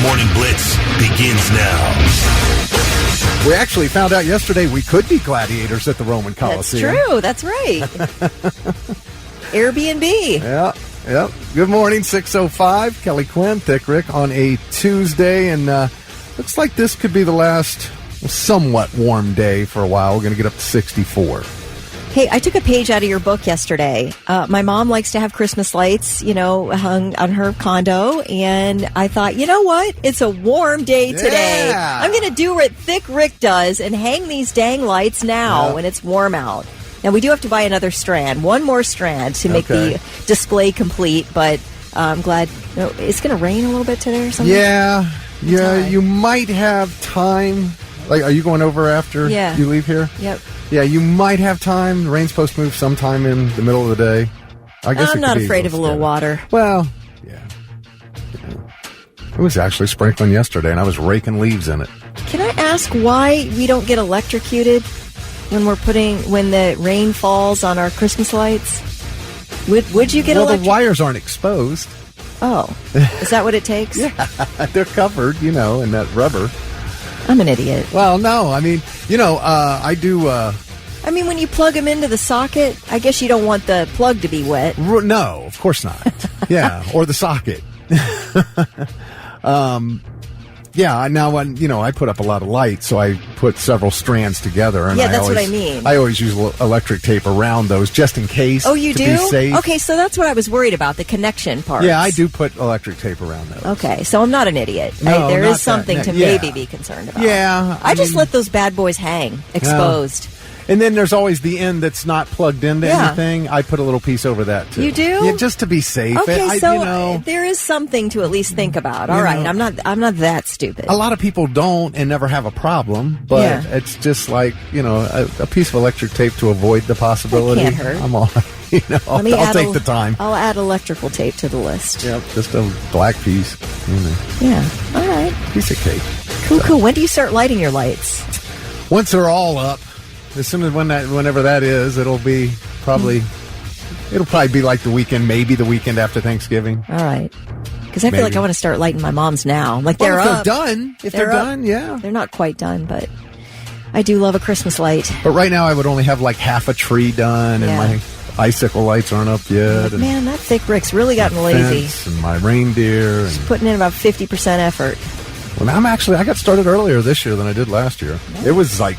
Morning Blitz begins now. We actually found out yesterday we could be gladiators at the Roman Coliseum. That's true. That's right. Airbnb. Yeah. Good morning, 6:05. Kelly Quinn, Thick Rick on a Tuesday, and looks like this could be the last somewhat warm day for a while. We're going to get up to 64. Hey, I took a page out of your book yesterday. My mom likes to have Christmas lights, hung on her condo. And I thought, you know what? It's a warm day today. Yeah. I'm going to do what Thick Rick does and hang these dang lights now when it's warm out. Now, we do have to buy another strand, one more strand to make the display complete. But I'm glad it's going to rain a little bit today or something. Yeah. You might have time. Like, are you going over after you leave here? Yep. Yeah, you might have time. The rain's supposed to move sometime in the middle of the day. I guess I'm not afraid of a little water. Well, yeah. It was actually sprinkling yesterday, and I was raking leaves in it. Can I ask why we don't get electrocuted when the rain falls on our Christmas lights? Would you get the wires aren't exposed. Oh, is that what it takes? Yeah, they're covered, in that rubber. I'm an idiot. Well, no, I mean, I do... I mean, when you plug them into the socket, I guess you don't want the plug to be wet. No, of course not. Yeah, or the socket. Yeah, now, I put up a lot of lights, so I put several strands together. And that's what I mean. I always use electric tape around those just in case. Oh, you do? Be safe. Okay, so that's what I was worried about, the connection part. Yeah, I do put electric tape around those. Okay, so I'm not an idiot. No, there is something to maybe be concerned about. Yeah. I just let those bad boys hang, exposed. And then there's always the end that's not plugged into anything. I put a little piece over that, too. You do? Yeah, just to be safe. Okay, there is something to at least think about. All right, I'm not that stupid. A lot of people don't and never have a problem, but it's just like, a piece of electric tape to avoid the possibility. It can't hurt. I'm all, I'll take the time. I'll add electrical tape to the list. Yep, just a black piece. Yeah, all right. Piece of cake. Cool. When do you start lighting your lights? Once they're all up. As soon as whenever that is, it'll probably be like the weekend, maybe the weekend after Thanksgiving. All right. Because I feel like I want to start lighting my mom's now. Like they're up. If they're done, yeah. They're not quite done, but I do love a Christmas light. But right now I would only have like half a tree done, and my icicle lights aren't up yet. Man, that Thick Rick's really gotten lazy. And my reindeer. Just putting in about 50% effort. Well, I got started earlier this year than I did last year. Nice. It was like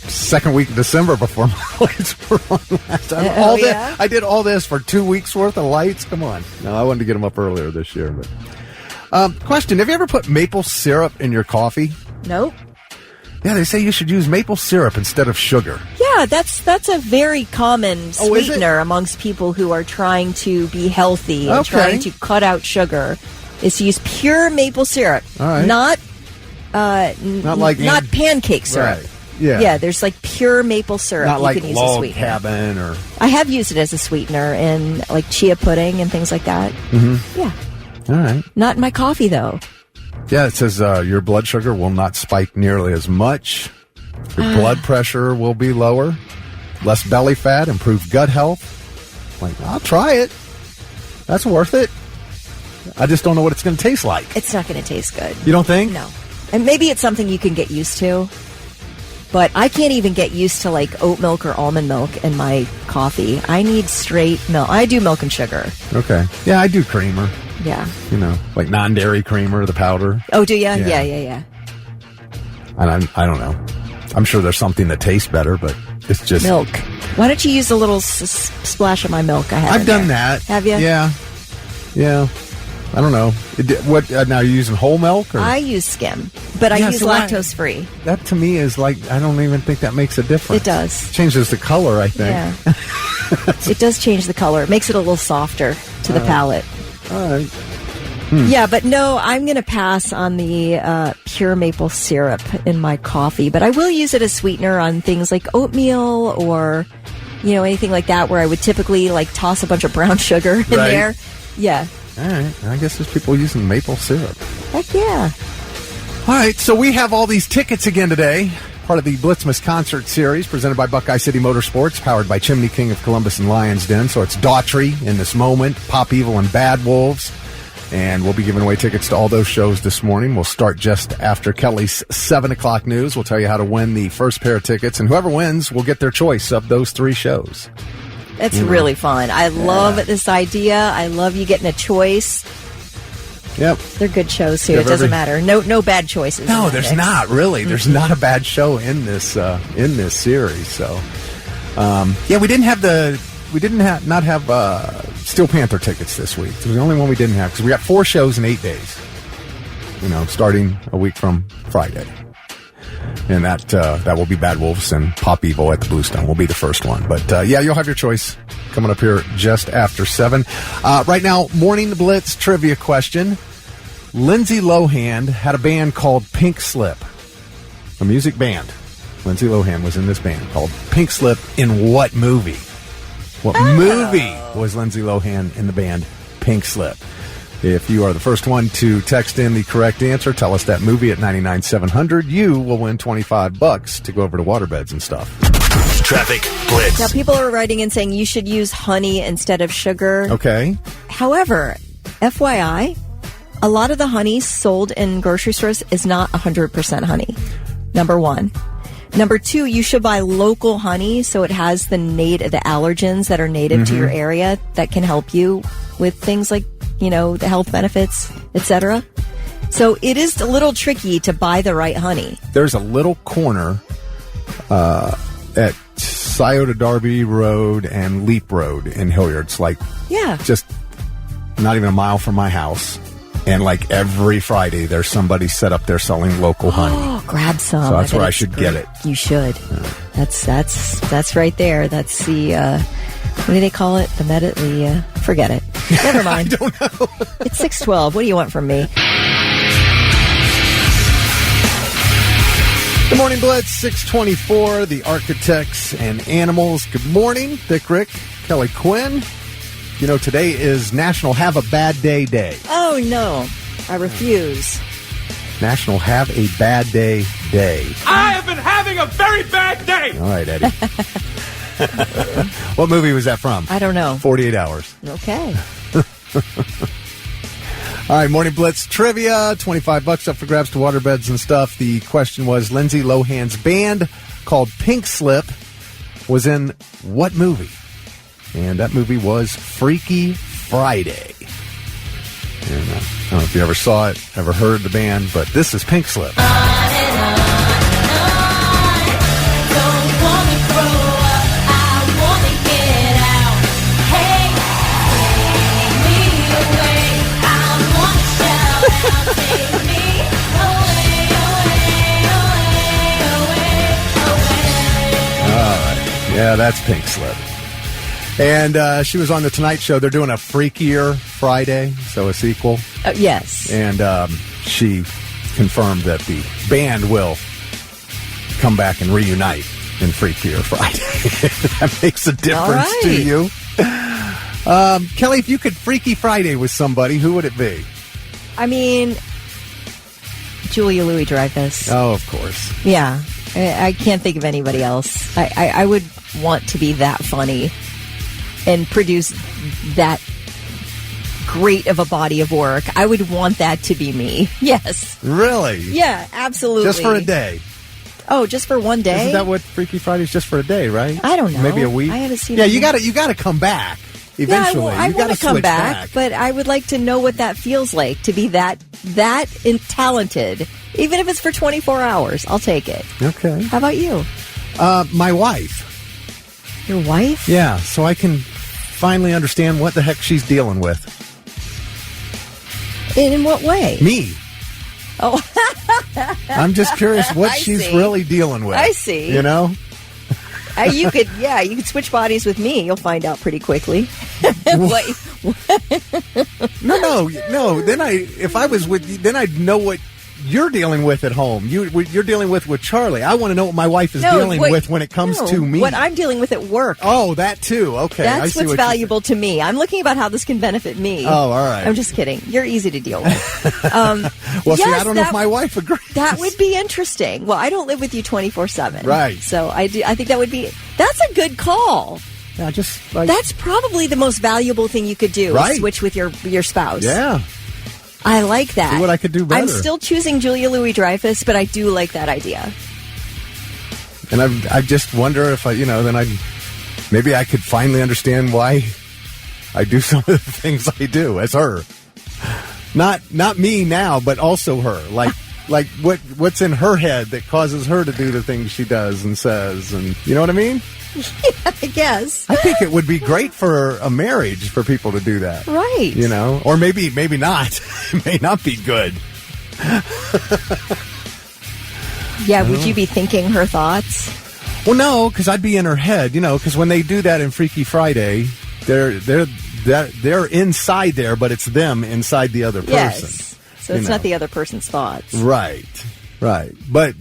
second week of December before my lights were on last time. I did all this for 2 weeks worth of lights. Come on. No, I wanted to get them up earlier this year. But question, have you ever put maple syrup in your coffee? Nope. Yeah, they say you should use maple syrup instead of sugar. Yeah, that's a very common sweetener amongst people who are trying to be healthy and trying to cut out sugar, is to use pure maple syrup. All right. Not pancake syrup. Right. Yeah, there's like pure maple syrup. Not like can use log cabin or... I have used it as a sweetener in like chia pudding and things like that. Mm-hmm. Yeah. All right. Not in my coffee, though. Yeah, it says your blood sugar will not spike nearly as much. Your blood pressure will be lower. Less belly fat, improved gut health. Like, I'll try it. That's worth it. I just don't know what it's going to taste like. It's not going to taste good. You don't think? No. And maybe it's something you can get used to. But I can't even get used to like oat milk or almond milk in my coffee. I need straight milk. I do milk and sugar. Okay. Yeah, I do creamer. Yeah. Like non-dairy creamer, the powder. Oh, do you? Yeah. And I don't know. I'm sure there's something that tastes better, but it's just... Milk. Why don't you use a little splash of my milk I have I've done that. Have you? Yeah. I don't know. Now, are you using whole milk? Or? I use skim, but I use lactose-free. That to me is like, I don't even think that makes a difference. It does. It changes the color, I think. Yeah. It does change the color. It makes it a little softer to the palate. All right. Yeah, but no, I'm going to pass on the pure maple syrup in my coffee, but I will use it as sweetener on things like oatmeal or, anything like that where I would typically like toss a bunch of brown sugar in there. Yeah. All right. I guess there's people using maple syrup. Heck yeah. All right. So we have all these tickets again today. Part of the Blitzmas concert series presented by Buckeye City Motorsports, powered by Chimney King of Columbus and Lions Den. So it's Daughtry in this moment, Pop Evil and Bad Wolves. And we'll be giving away tickets to all those shows this morning. We'll start just after Kelly's 7 o'clock news. We'll tell you how to win the first pair of tickets, and whoever wins will get their choice of those 3 shows. That's really fun. I love this idea. I love you getting a choice. Yep. They're good shows, too. It doesn't matter. No bad choices. No, there's not, really. There's not a bad show in this series. So, we didn't have Steel Panther tickets this week. It was the only one we didn't have because we got 4 shows in 8 days. Starting a week from Friday. And that will be Bad Wolves and Pop Evil at the Bluestone will be the first one. But, you'll have your choice coming up here just after 7. Right now, Morning Blitz trivia question. Lindsay Lohan had a band called Pink Slip, a music band. Lindsay Lohan was in this band called Pink Slip in what movie? What movie was Lindsay Lohan in the band Pink Slip? If you are the first one to text in the correct answer, tell us that movie at 99700. You will win $25 to go over to waterbeds and stuff. Traffic Blitz. Now, people are writing in saying you should use honey instead of sugar. Okay. However, FYI, a lot of the honey sold in grocery stores is not 100% honey. Number 1. Number 2, you should buy local honey so it has the allergens that are native to your area that can help you with things like, the health benefits, etc. So it is a little tricky to buy the right honey. There's a little corner at Scioto Darby Road and Leap Road in Hilliard. It's just not even a mile from my house. And every Friday, there's somebody set up there selling local honey. Oh, grab some. So that's where I should get it. You should. Yeah. That's right there. That's the what do they call it? Forget it. Never mind. I don't know. It's 6:12. What do you want from me? Good morning, Blitz. 624. The Architects and Animals. Good morning, Thick Rick, Kelly Quinn. Today is National Have a Bad Day Day. Oh, no. I refuse. National Have a Bad Day Day. I have been having a very bad day. All right, Eddie. What movie was that from? I don't know. 48 Hours. Okay. All right, Morning Blitz trivia. $25 up for grabs to waterbeds and stuff. The question was Lindsay Lohan's band called Pink Slip was in what movie? And that movie was Freaky Friday. And I don't know if you ever saw it, ever heard the band, but this is Pink Slip. Yeah, that's Pink Slip. And she was on The Tonight Show. They're doing a Freakier Friday, so a sequel. Yes. And she confirmed that the band will come back and reunite in Freakier Friday. That makes a difference to you. Kelly, if you could Freaky Friday with somebody, who would it be? I mean, Julia Louis-Dreyfus. Oh, of course. Yeah. I can't think of anybody else. I would want to be that funny and produce that great of a body of work. I would want that to be me. Yes. Really? Yeah, absolutely. Just for a day? Oh, just for one day? Isn't that what Freaky Friday's just for a day, right? I don't know. Maybe a week? I haven't seen it. Yeah, you got to come back eventually. Yeah, I want to come back, but I would like to know what that feels like to be that talented. Even if it's for 24 hours, I'll take it. Okay. How about you? My wife. Your wife? Yeah, so I can finally understand what the heck she's dealing with. In what way? Me. Oh. I'm just curious what she's really dealing with. I see. You know? You could switch bodies with me. You'll find out pretty quickly. No. Then if I was with you, then I'd know what you're dealing with at home. You're dealing with Charlie. I want to know what my wife is dealing with when it comes to me. What I'm dealing with at work. Oh, that too. Okay. That's what's valuable to me. I'm looking about how this can benefit me. Oh, all right. I'm just kidding. You're easy to deal with. Well, see, I don't know if my wife agrees. That would be interesting. Well, I don't live with you 24/7. Right. So I think that's a good call. Yeah, that's probably the most valuable thing you could do. Right. Is switch with your spouse. Yeah. I like that. See what I could do better. I'm still choosing Julia Louis-Dreyfus, but I do like that idea. And I just wonder if maybe I could finally understand why I do some of the things I do as her. Not me now, but also her. Like what's in her head that causes her to do the things she does and says, and you know what I mean? Yeah, I guess. I think it would be great for a marriage for people to do that. Right. You know? Or maybe not. It may not be good. Yeah, would you be thinking her thoughts? Well, no, because I'd be in her head, because when they do that in Freaky Friday, they're inside there, but it's them inside the other person. Yes. So it's not the other person's thoughts. Right. But,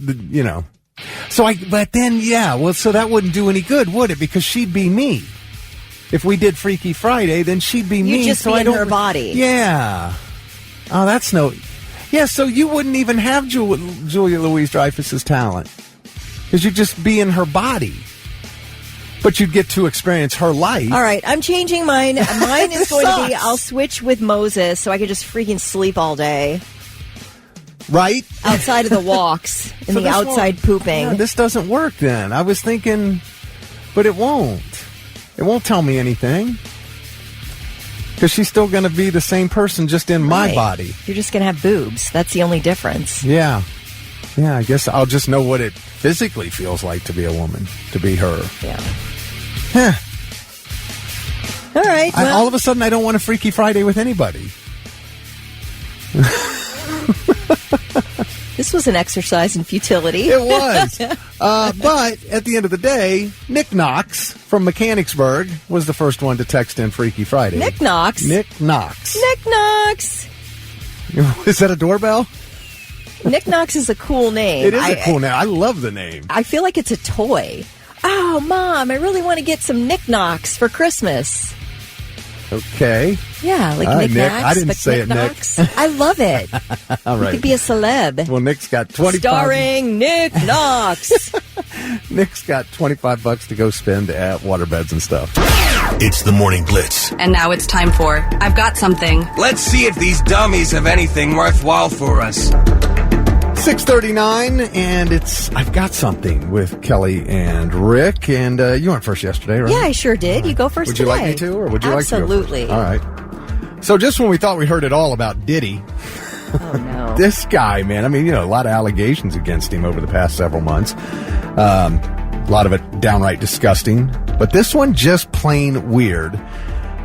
so so that wouldn't do any good, would it? Because she'd be me. If we did Freaky Friday, then she'd be me. You'd just be in her body. Yeah. Oh, that's no... Yeah, so you wouldn't even have Julia Louis-Dreyfus's talent. Because you'd just be in her body. But you'd get to experience her life. All right, I'm changing mine. Mine is going to be, I'll switch with Moses so I could just freaking sleep all day. Right? Outside of the walks, in the outside pooping. Yeah, this doesn't work then. I was thinking, but it won't. It won't tell me anything. Because she's still going to be the same person, just in my body. You're just going to have boobs. That's the only difference. Yeah. Yeah, I guess I'll just know what it physically feels like to be a woman, to be her. Yeah. Huh. All right. Well, all of a sudden, I don't want a Freaky Friday with anybody. This was an exercise in futility. It was. But at the end of the day, Nick Knox from Mechanicsburg was the first one to text in Freaky Friday. Nick Knox? Nick Knox. Nick Knox. Is that a doorbell? Nick Knox is a cool name. It is a cool name. I love the name. I feel like it's a toy. Oh, Mom, I really want to get some Nick Knocks for Christmas. Okay. Yeah, like Nick Knacks, I didn't but say Nick it, Knocks. Nick. I love it. All right. You could be a celeb. Well, Nick's got 25. Starring Nick Knox. Nick's got $25 to go spend at waterbeds and stuff. It's the Morning Blitz. And now it's time for I've Got Something. Let's see if these dummies have anything worthwhile for us. 6:39, and it's I've Got Something with Kelly and Rick. And you went first yesterday, right? Yeah, I sure did. Right. You go first today. Would you like me to, or would you Absolutely. like to go first? All right. So just when we thought we heard it all about Diddy, oh no, this guy, man, I mean, a lot of allegations against him over the past several months. A lot of it downright disgusting, but this one just plain weird.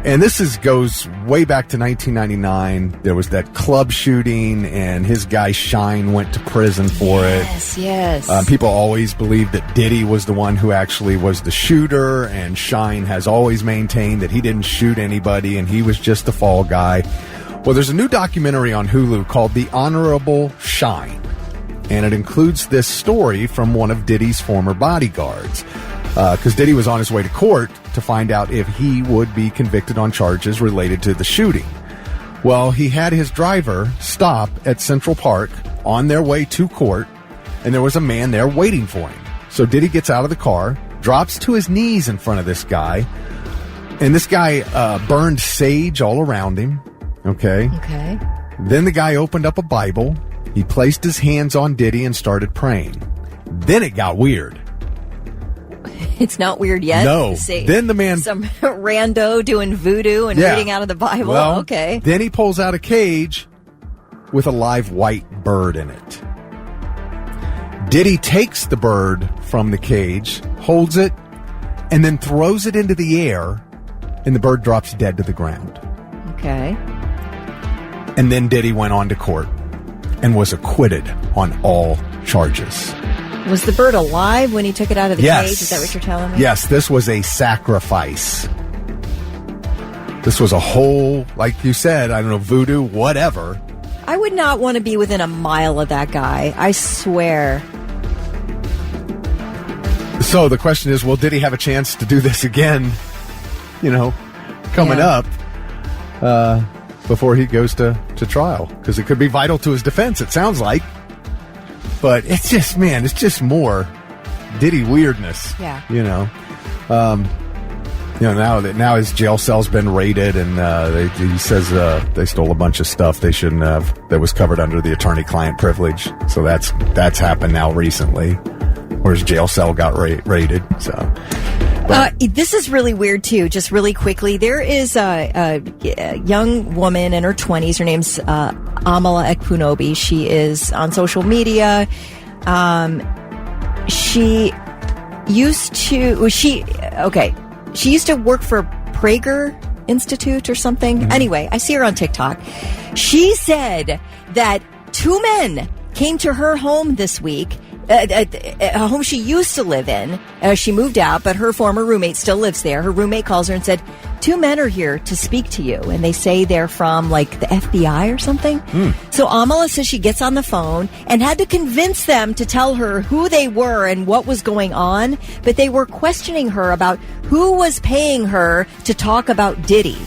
And this goes way back to 1999. There was that club shooting, and his guy Shine went to prison for it. Yes. People always believed that Diddy was the one who actually was the shooter, and Shine has always maintained that he didn't shoot anybody, and he was just the fall guy. Well, there's a new documentary on Hulu called The Honorable Shine, and it includes this story from one of Diddy's former bodyguards. Because Diddy was on his way to court to find out if he would be convicted on charges related to the shooting. Well, he had his driver stop at Central Park on their way to court, and there was a man there waiting for him. So Diddy gets out of the car, drops to his knees in front of this guy, and this guy burned sage all around him. Okay. Then the guy opened up a Bible. He placed his hands on Diddy and started praying. Then it got weird. It's not weird yet? No. Then the man... Some rando doing voodoo and reading out of the Bible? Well, okay. Then he pulls out a cage with a live white bird in it. Diddy takes the bird from the cage, holds it, and then throws it into the air, and the bird drops dead to the ground. Okay. And then Diddy went on to court and was acquitted on all charges. Was the bird alive when he took it out of the cage? Is that what you're telling me? Yes, this was a sacrifice. This was a whole, like you said, I don't know, voodoo, whatever. I would not want to be within a mile of that guy. I swear. So the question is, well, did he have a chance to do this again, coming up before he goes to trial? Because it could be vital to his defense, it sounds like. But it's just more Diddy weirdness. Yeah. now his jail cell's been raided, and he says they stole a bunch of stuff they shouldn't have that was covered under the attorney-client privilege. So that's happened now recently, where his jail cell got raided. So this is really weird too. Just really quickly, there is a young woman in her 20s. Her name's Amala Ekpunobi. She is on social media. She used to work for Prager Institute or something. Mm-hmm. Anyway, I see her on TikTok. She said that 2 men came to her home this week, a home she used to live in. She moved out, but her former roommate still lives there. Her roommate calls her and said, 2 men are here to speak to you. And they say they're from, like, the FBI or something. So Amala says she gets on the phone and had to convince them to tell her who they were and what was going on. But they were questioning her about who was paying her to talk about Diddy.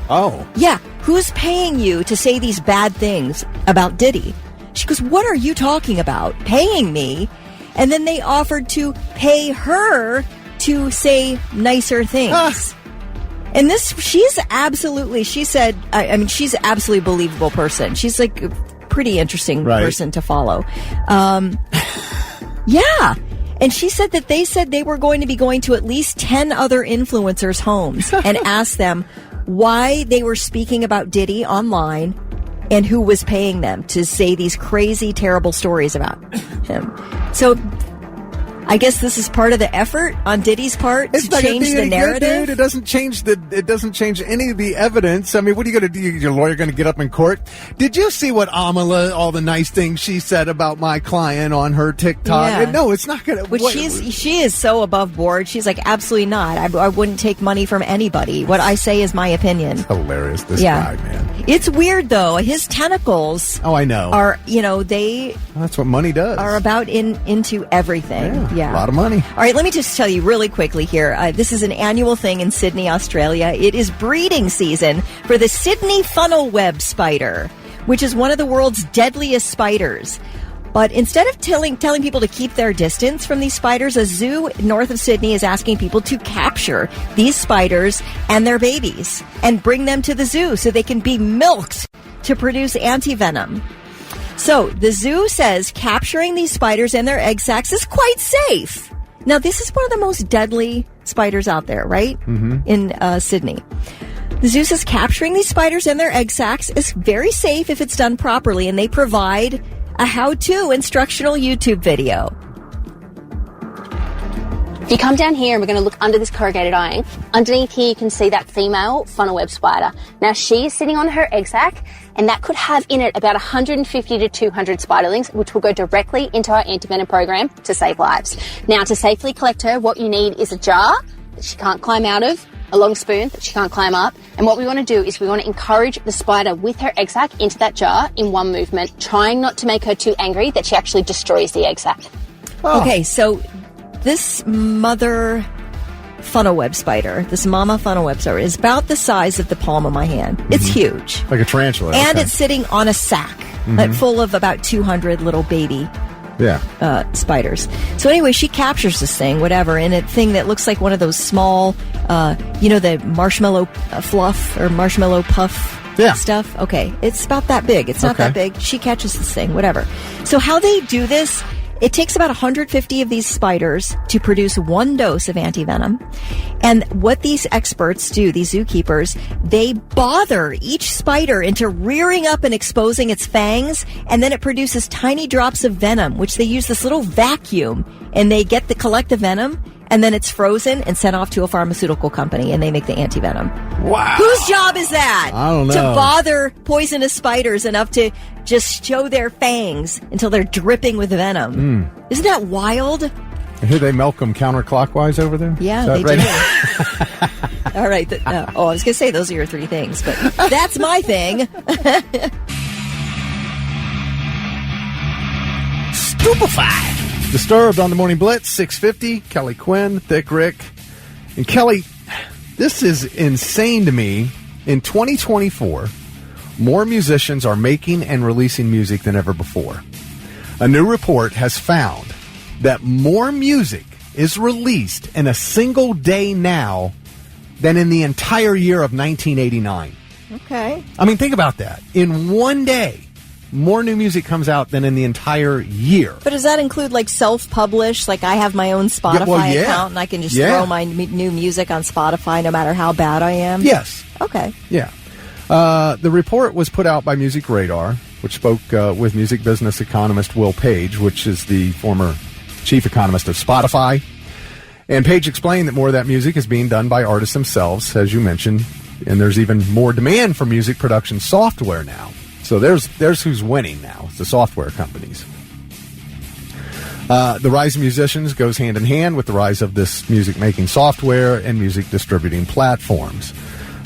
Oh. Yeah. Who's paying you to say these bad things about Diddy? She goes, what are you talking about? Paying me? And then they offered to pay her to say nicer things. And she's absolutely believable person. She's like a pretty interesting person to follow. Yeah. And she said that they said they were going to be going to at least 10 other influencers' homes and ask them why they were speaking about Diddy online and who was paying them to say these crazy, terrible stories about him. So I guess this is part of the effort on Diddy's part to change the narrative. Good, dude. It doesn't change any of the evidence. I mean, what are you going to do? Your lawyer going to get up in court? Did you see what Amala, all the nice things she said about my client on her TikTok? Yeah. No, it's not going to. She is so above board. She's like, absolutely not. I wouldn't take money from anybody. What I say is my opinion. It's hilarious. This guy, man. It's weird though. His tentacles. Oh, I know. Are they? That's what money does. Are about into everything. Yeah. A lot of money. All right, let me just tell you really quickly here. This is an annual thing in Sydney, Australia. It is breeding season for the Sydney funnel web spider, which is one of the world's deadliest spiders. But instead of telling people to keep their distance from these spiders, a zoo north of Sydney is asking people to capture these spiders and their babies and bring them to the zoo so they can be milked to produce antivenom. So the zoo says capturing these spiders and their egg sacs is quite safe. Now, this is one of the most deadly spiders out there, right? Mm-hmm. In Sydney. The zoo says capturing these spiders and their egg sacs is very safe if it's done properly, and they provide a how-to instructional YouTube video. If you come down here and we're going to look under this corrugated iron, underneath here you can see that female funnel web spider. Now she is sitting on her egg sac, and that could have in it about 150 to 200 spiderlings, which will go directly into our antivenom program to save lives. Now, to safely collect her, what you need is a jar that she can't climb out of, a long spoon that she can't climb up, and what we want to do is we want to encourage the spider with her egg sac into that jar in one movement, trying not to make her too angry that she actually destroys the egg sac. Oh. Okay, so this mother funnel web spider, this mama funnel web spider, is about the size of the palm of my hand. Mm-hmm. It's huge. Like a tarantula. And it's sitting on a sack full of about 200 little baby spiders. So anyway, she captures this thing, whatever, in a thing that looks like one of those small, the marshmallow fluff or marshmallow puff stuff. Okay, it's about that big. It's not that big. She catches this thing, whatever. So how they do this, it takes about 150 of these spiders to produce 1 dose of antivenom. And what these experts do, these zookeepers, they bother each spider into rearing up and exposing its fangs, and then it produces tiny drops of venom, which they use this little vacuum, and they get the collective venom, and then it's frozen and sent off to a pharmaceutical company, and they make the antivenom. Wow. Whose job is that? I don't know. To bother poisonous spiders enough to just show their fangs until they're dripping with venom. Isn't that wild? I hear they milk them counterclockwise over there. Yeah, they do. All right. I was going to say those are your 3 things, but that's my thing. Stupefied. Disturbed on the Morning Blitz, 650. Kelly Quinn, Thick Rick. And Kelly, this is insane to me. In 2024, more musicians are making and releasing music than ever before. A new report has found that more music is released in a single day now than in the entire year of 1989. Okay. I mean, think about that. In one day, more new music comes out than in the entire year. But does that include like self-published? Like I have my own Spotify account and I can just throw my new music on Spotify no matter how bad I am? Yes. Okay. Yeah. The report was put out by Music Radar, which spoke with music business economist Will Page, which is the former chief economist of Spotify. And Page explained that more of that music is being done by artists themselves, as you mentioned, and there's even more demand for music production software now. So there's who's winning now. It's the software companies. The rise of musicians goes hand in hand with the rise of this music-making software and music distributing platforms.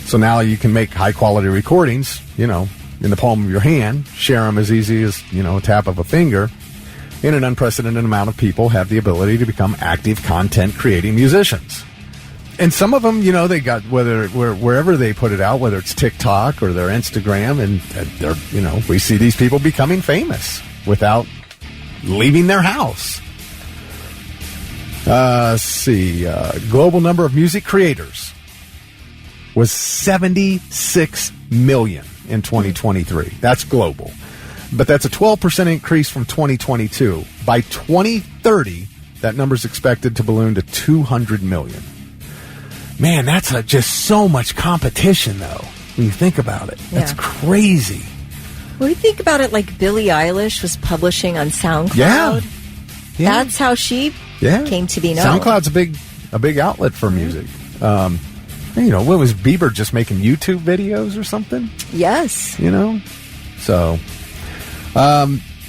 So now you can make high-quality recordings, in the palm of your hand, share them as easy as, a tap of a finger, and an unprecedented amount of people have the ability to become active content-creating musicians. And some of them, they got wherever they put it out, whether it's TikTok or their Instagram, and they're, we see these people becoming famous without leaving their house. Global number of music creators was 76 million in 2023. That's global. But that's a 12% increase from 2022. By 2030, that number's expected to balloon to 200 million. Man, that's just so much competition, though, when you think about it. That's crazy. When you think about it, like Billie Eilish was publishing on SoundCloud. Yeah. That's how she came to be known. SoundCloud's a big outlet for music. What was Bieber just making YouTube videos or something? Yes.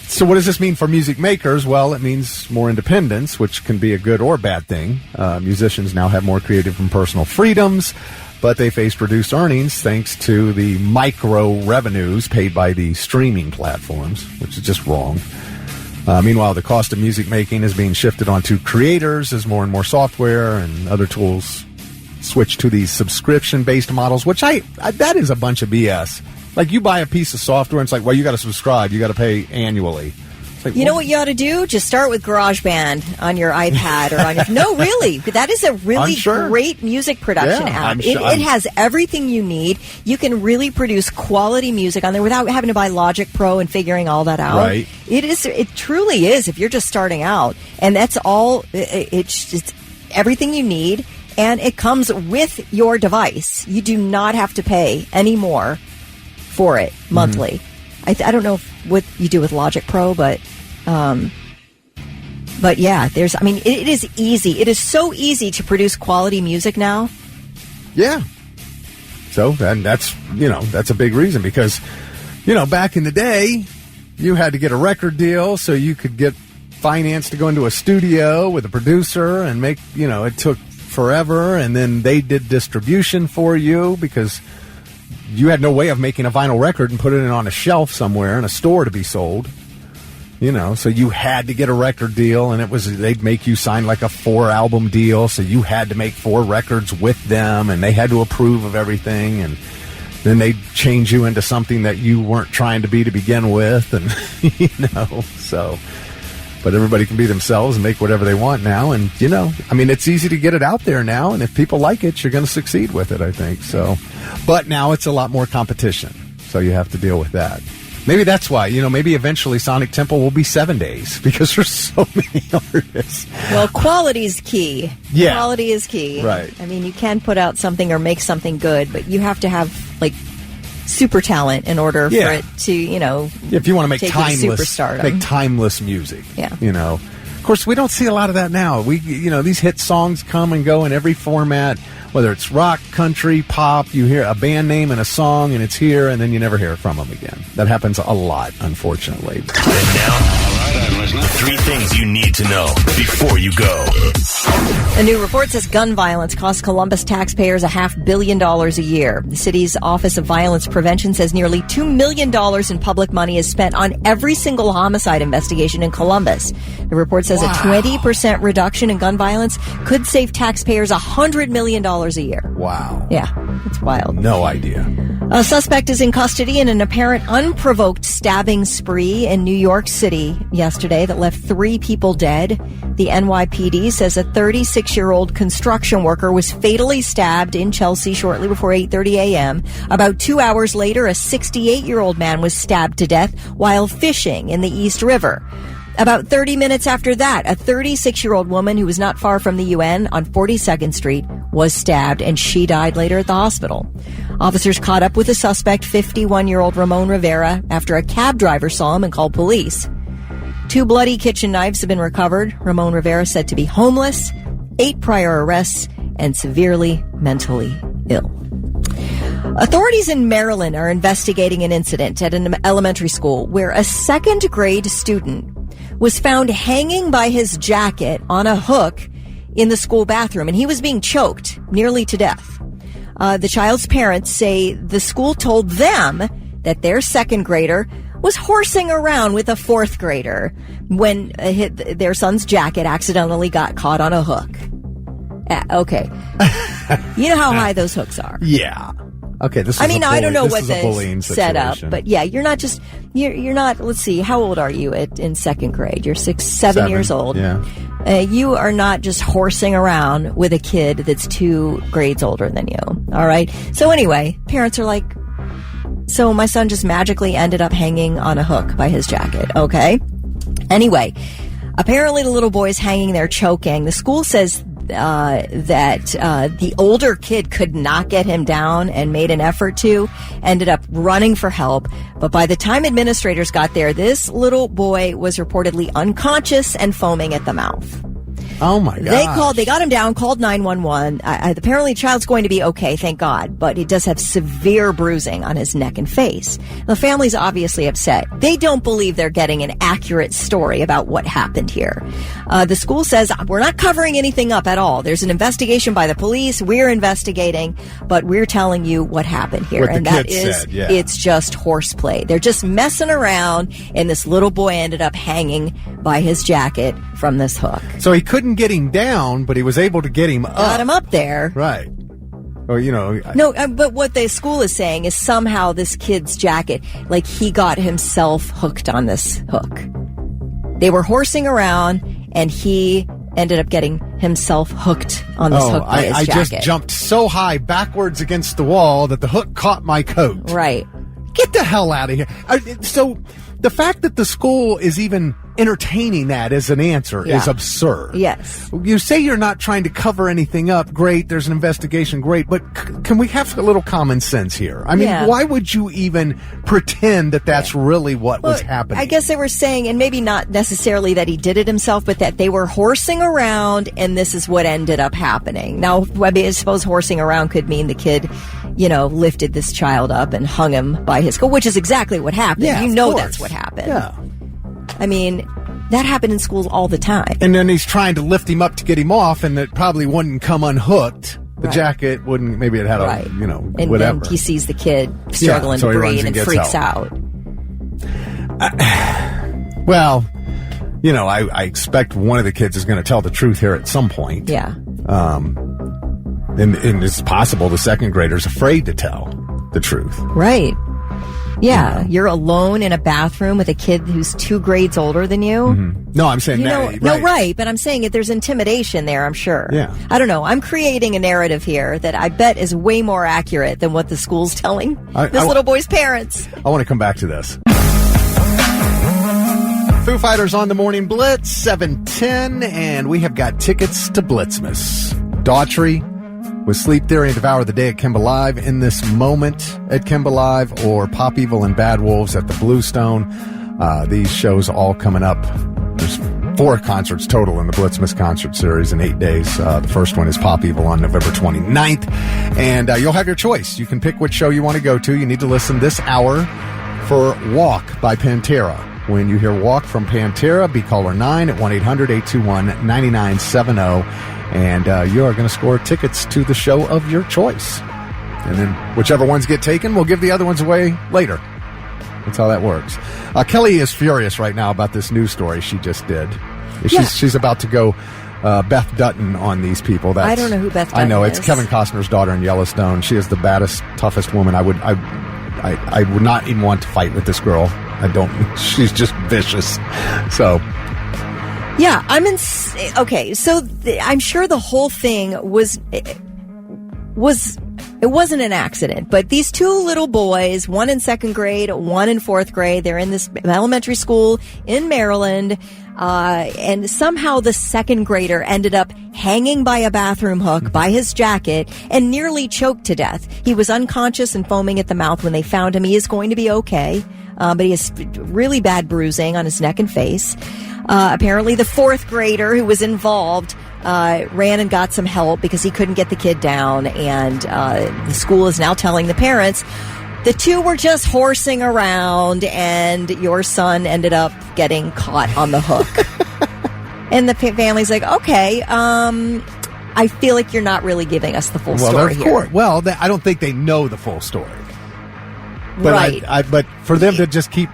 So what does this mean for music makers? Well, it means more independence, which can be a good or bad thing. Musicians now have more creative and personal freedoms, but they face reduced earnings thanks to the micro revenues paid by the streaming platforms, which is just wrong. Meanwhile, the cost of music making is being shifted onto creators as more and more software and other tools switch to these subscription-based models, which that is a bunch of BS. Like, you buy a piece of software, and it's like, well, you got to subscribe. You got to pay annually. Like, you know what you ought to do? Just start with GarageBand on your iPad or on your... No, really. That is a really great music production app. It has everything you need. You can really produce quality music on there without having to buy Logic Pro and figuring all that out. Right. It truly is if you're just starting out. And that's all... It's just everything you need, and it comes with your device. You do not have to pay any more for it monthly. I don't know what you do with Logic Pro, but yeah, it is easy. It is so easy to produce quality music now. Yeah. So, and that's a big reason because, back in the day, you had to get a record deal so you could get financed to go into a studio with a producer and make, it took forever, and then they did distribution for you because you had no way of making a vinyl record and putting it on a shelf somewhere in a store to be sold. So you had to get a record deal, and they'd make you sign like a 4-album deal, so you had to make 4 records with them, and they had to approve of everything, and then they'd change you into something that you weren't trying to be to begin with, and so... But everybody can be themselves and make whatever they want now. And, it's easy to get it out there now. And if people like it, you're going to succeed with it, I think. So, but now it's a lot more competition. So you have to deal with that. Maybe that's why, maybe eventually Sonic Temple will be 7 days because there's so many artists. Well, quality is key. Yeah. Quality is key. Right. You can put out something or make something good, but you have to have, super talent in order for it to, if you want to make timeless music. Yeah. Of course, we don't see a lot of that now. These hit songs come and go in every format, whether it's rock, country, pop. You hear a band name and a song, and it's here, and then you never hear from them again. That happens a lot, unfortunately. And now, 3 things you need to know before you go. A new report says gun violence costs Columbus taxpayers $500 million a year. The city's Office of Violence Prevention says nearly $2 million in public money is spent on every single homicide investigation in Columbus. The report says a 20% reduction in gun violence could save taxpayers $100 million a year. Wow. Yeah, it's wild. No idea. A suspect is in custody in an apparent unprovoked stabbing spree in New York City yesterday that left 3 people dead. The NYPD says a 36-year-old construction worker was fatally stabbed in Chelsea shortly before 8:30 a.m. About 2 hours later, a 68-year-old man was stabbed to death while fishing in the East River. About 30 minutes after that, a 36-year-old woman who was not far from the UN on 42nd Street was stabbed, and she died later at the hospital. Officers caught up with the suspect, 51-year-old Ramon Rivera, after a cab driver saw him and called police. 2 bloody kitchen knives have been recovered. Ramon Rivera said to be homeless, 8 prior arrests, and severely mentally ill. Authorities in Maryland are investigating an incident at an elementary school where a second-grade student was found hanging by his jacket on a hook in the school bathroom, and he was being choked nearly to death. The child's parents say the school told them that their second grader was horsing around with a fourth grader when their son's jacket accidentally got caught on a hook. Okay. You know how high those hooks are. Yeah. Okay, this is I don't know what the setup, but yeah, you're not, let's see, how old are you in second grade? You're 7 years old. Yeah. You are not just horsing around with a kid that's 2 grades older than you. All right. So anyway, parents are like, so my son just magically ended up hanging on a hook by his jacket. Okay. Anyway, apparently the little boy is hanging there choking. The school says that the older kid could not get him down and made an effort to, ended up running for help. But by the time administrators got there, this little boy was reportedly unconscious and foaming at the mouth. Oh my God! They got him down, called 911. Apparently, the child's going to be okay, thank God, but he does have severe bruising on his neck and face. The family's obviously upset. They don't believe they're getting an accurate story about what happened here. The school says, we're not covering anything up at all. There's an investigation by the police. We're investigating, but we're telling you what happened here. And that is, it's just horseplay. They're just messing around, and this little boy ended up hanging by his jacket from this hook. So he couldn't get him down, but he was able to get him up. Got him up there. Right. Or, but what the school is saying is somehow this kid's jacket, like he got himself hooked on this hook. They were horsing around, and he ended up getting himself hooked on this hook by his jacket. I just jumped so high backwards against the wall that the hook caught my coat. Right. Get the hell out of here. So the fact that the school is even entertaining that as an answer is absurd. Yes. You say you're not trying to cover anything up. Great. There's an investigation. Great. But can we have a little common sense here? I mean, why would you even pretend that that's really what was happening? I guess they were saying, and maybe not necessarily that he did it himself, but that they were horsing around, and this is what ended up happening. Now, I suppose horsing around could mean the kid, lifted this child up and hung him by his coat, which is exactly what happened. Yeah, that's what happened. Yeah. I mean, that happened in schools all the time. And then he's trying to lift him up to get him off, and it probably wouldn't come unhooked. The jacket wouldn't, maybe it had and whatever. And he sees the kid struggling to breathe and freaks out. I expect one of the kids is going to tell the truth here at some point. Yeah. And it's possible the second grader's afraid to tell the truth. Right. Yeah, you're alone in a bathroom with a kid who's 2 grades older than you. Mm-hmm. No, I'm saying but I'm saying there's intimidation there, I'm sure. Yeah. I don't know. I'm creating a narrative here that I bet is way more accurate than what the school's telling this little boy's parents. I want to come back to this. Foo Fighters on the Morning Blitz, 7:10, and we have got tickets to Blitzmas. Daughtry with Sleep Theory and Devour the Day at Kimba Live, In This Moment at Kimba Live, or Pop Evil and Bad Wolves at the Bluestone. These shows all coming up. There's 4 concerts total in the Blitzmas concert series in 8 days. The first one is Pop Evil on November 29th. And you'll have your choice. You can pick which show you want to go to. You need to listen this hour for Walk by Pantera. When you hear Walk from Pantera, be caller 9 at 1-800-821-9970. And you are going to score tickets to the show of your choice. And then whichever ones get taken, we'll give the other ones away later. That's how that works. Kelly is furious right now about this news story she just did. She's about to go Beth Dutton on these people. I don't know who Beth Dutton is. I know, it's Kevin Costner's daughter in Yellowstone. She is the baddest, toughest woman. I would not even want to fight with this girl. I don't. She's just vicious. So. Yeah, okay, so I'm sure the whole thing it wasn't an accident, but these two little boys, one in second grade, one in fourth grade, they're in this elementary school in Maryland, and somehow the second grader ended up hanging by a bathroom hook by his jacket and nearly choked to death. He was unconscious and foaming at the mouth when they found him. He is going to be okay, but he has really bad bruising on his neck and face. Apparently the fourth grader who was involved ran and got some help because he couldn't get the kid down, and the school is now telling the parents the two were just horsing around and your son ended up getting caught on the hook. And the family's like, okay, I feel like you're not really giving us the full story here. Course. Well, I don't think they know the full story. But right. But for them to just keep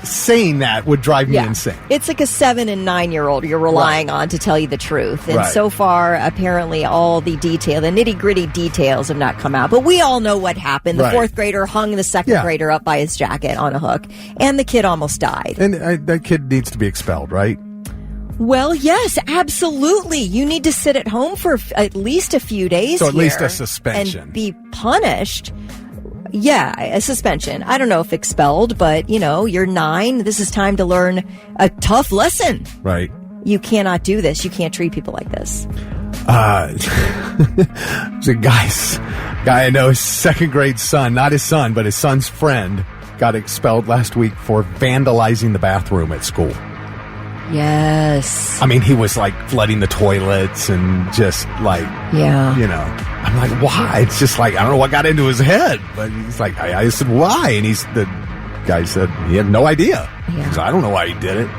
saying that would drive me insane. It's like a 7 and 9-year-old you're relying on to tell you the truth. And so far, apparently, all the nitty-gritty details have not come out. But we all know what happened. The fourth grader hung the second grader up by his jacket on a hook, and the kid almost died. And that kid needs to be expelled, right? Well, yes, absolutely. You need to sit at home for at least a few days. So at least a suspension. And be punished. Yeah, a suspension. I don't know if expelled, but, you're 9. This is time to learn a tough lesson. Right. You cannot do this. You can't treat people like this. There's a guy I know, his second grade son, not his son, but his son's friend, got expelled last week for vandalizing the bathroom at school. Yes. I mean, he was like flooding the toilets and just like, I'm like, why? It's just like, I don't know what got into his head, but he's like, I said, why? And the guy said he had no idea. Yeah. He said, I don't know why he did it.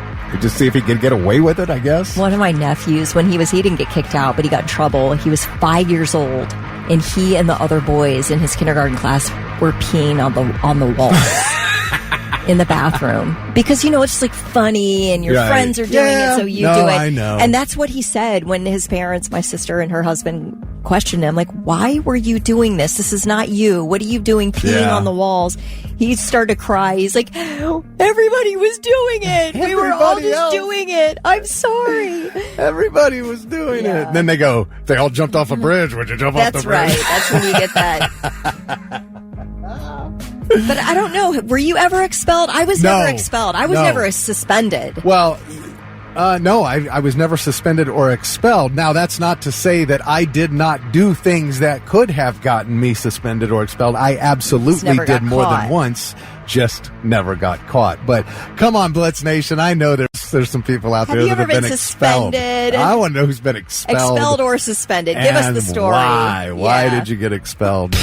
Just see if he could get away with it, I guess. One of my nephews, when he didn't get kicked out, but he got in trouble. He was 5 years old, and he and the other boys in his kindergarten class were peeing on the wall. In the bathroom, because it's just like funny and your friends are doing it, so you do it. I know. And that's what he said when his parents, my sister and her husband, questioned him, like, why were you doing this? This is not you. What are you doing peeing on the walls? He started to cry. He's like, everybody was doing it. We were all just doing it. I'm sorry. Everybody was doing it. And then they all jumped off a bridge. Would you jump off the bridge? That's right. That's when you get that. But I don't know. Were you ever expelled? I was never expelled. I was never suspended. Well, no, I was never suspended or expelled. Now, that's not to say that I did not do things that could have gotten me suspended or expelled. I absolutely did more than once, just never got caught. But come on, Blitz Nation. I know there's some people out there that have been expelled. I want to know who's been expelled. Expelled or suspended. Give us the story. Why? Why did you get expelled?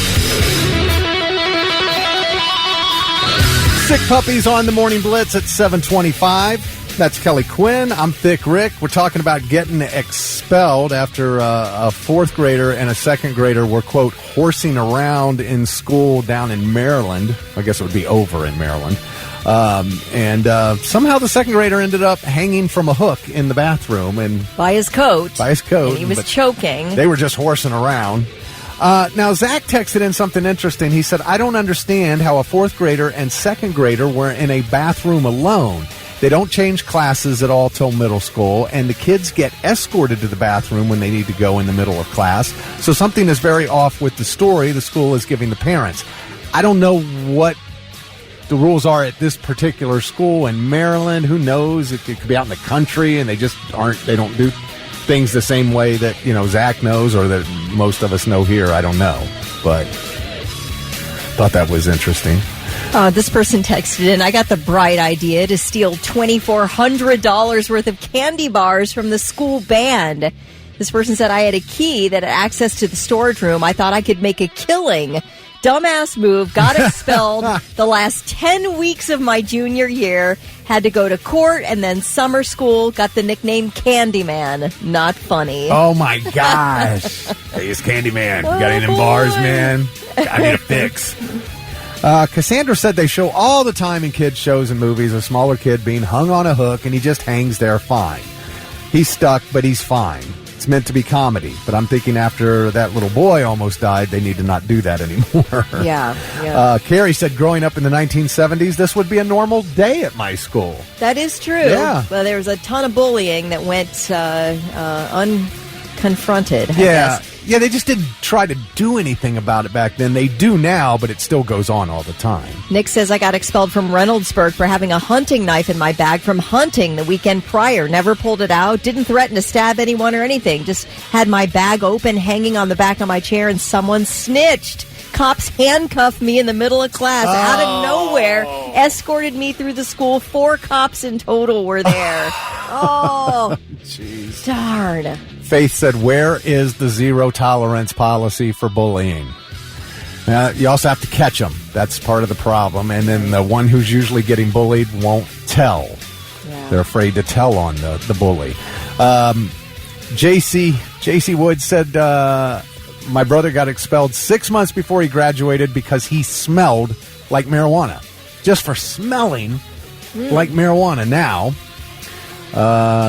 Sick Puppies on the Morning Blitz at 7:25. That's Kelly Quinn. I'm Thick Rick. We're talking about getting expelled after a fourth grader and a second grader were, quote, horsing around in school down in Maryland. I guess it would be over in Maryland. And somehow the second grader ended up hanging from a hook in the bathroom. And by his coat. And he was choking. They were just horsing around. Now, Zach texted in something interesting. He said, I don't understand how a fourth grader and second grader were in a bathroom alone. They don't change classes at all till middle school, and the kids get escorted to the bathroom when they need to go in the middle of class. So something is very off with the story the school is giving the parents. I don't know what the rules are at this particular school in Maryland. Who knows? It could be out in the country, and they don't do things the same way that, Zach knows or that most of us know here. I don't know, but thought that was interesting. This person texted in, I got the bright idea to steal $2,400 worth of candy bars from the school band. This person said, I had a key that had access to the storage room. I thought I could make a killing. Dumbass move, got expelled the last 10 weeks of my junior year, had to go to court and then summer school, got the nickname Candyman. Not funny. Oh my gosh. Hey, it's Candyman. You got any of them bars, man? I need a fix. Cassandra said they show all the time in kids' shows and movies a smaller kid being hung on a hook and he just hangs there fine. He's stuck, but he's fine. It's meant to be comedy, but I'm thinking after that little boy almost died, they need to not do that anymore. Yeah. Carrie said growing up in the 1970s, this would be a normal day at my school. That is true. Yeah. Well, there was a ton of bullying that went unconfronted. I guess. Yeah, they just didn't try to do anything about it back then. They do now, but it still goes on all the time. Nick says, I got expelled from Reynoldsburg for having a hunting knife in my bag from hunting the weekend prior. Never pulled it out, didn't threaten to stab anyone or anything. Just had my bag open, hanging on the back of my chair, and someone snitched. Cops handcuffed me in the middle of class out of nowhere, escorted me through the school. 4 cops in total were there. Oh, jeez. Darn. Faith said, where is the zero tolerance policy for bullying? You also have to catch them. That's part of the problem. And then the one who's usually getting bullied won't tell. Yeah. They're afraid to tell on the bully. JC Wood said, my brother got expelled 6 months before he graduated because he smelled like marijuana. Just for smelling like marijuana. Now,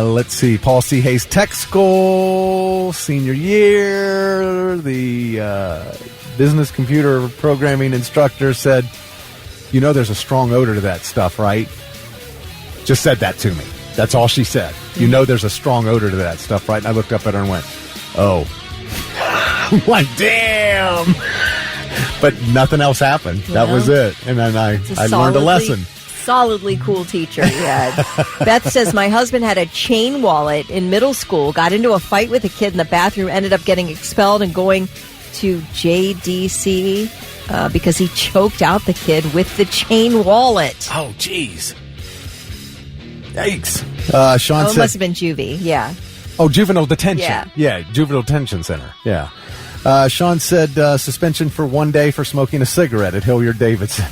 let's see. Paul C. Hayes, tech school, senior year. The business computer programming instructor said, you know there's a strong odor to that stuff, right? Just said that to me. That's all she said. You know there's a strong odor to that stuff, right? And I looked up at her and went, oh. I'm like, damn. But nothing else happened. That was it. And then I learned a lesson. Solidly cool teacher he had. Beth says, my husband had a chain wallet in middle school, got into a fight with a kid in the bathroom, ended up getting expelled and going to JDC because he choked out the kid with the chain wallet. Oh, jeez. Yikes. Sean said, it must have been juvie, yeah. Oh, juvenile detention. Yeah, juvenile detention center. Yeah. Sean said suspension for 1 day for smoking a cigarette at Hilliard-Davidson.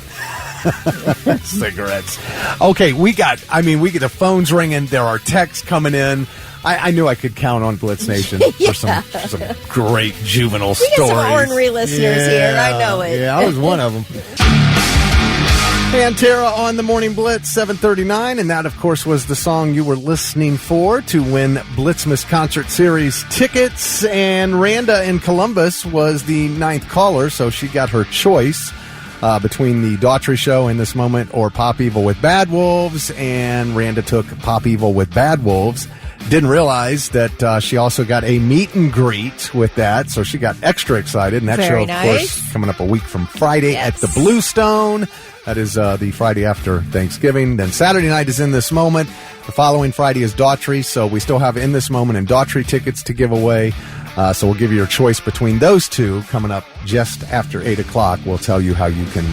Cigarettes. Okay, we get the phones ringing. There are texts coming in. I knew I could count on Blitz Nation for some great juvenile stories. We get some ornery listeners here. I know it. Yeah, I was one of them. Pantera on the Morning Blitz, 7:39, and that, of course, was the song you were listening for to win Blitzmas Concert Series tickets. And Randa in Columbus was the 9th caller, so she got her choice between the Daughtry Show in this moment or Pop Evil with Bad Wolves, and Randa took Pop Evil with Bad Wolves. Didn't realize that she also got a meet and greet with that, so she got extra excited. And that Very show, of course, coming up a week from Friday at the Bluestone. That is the Friday after Thanksgiving. Then Saturday night is In This Moment. The following Friday is Daughtry, so we still have In This Moment and Daughtry tickets to give away. So we'll give you your choice between those two coming up just after 8 o'clock. We'll tell you how you can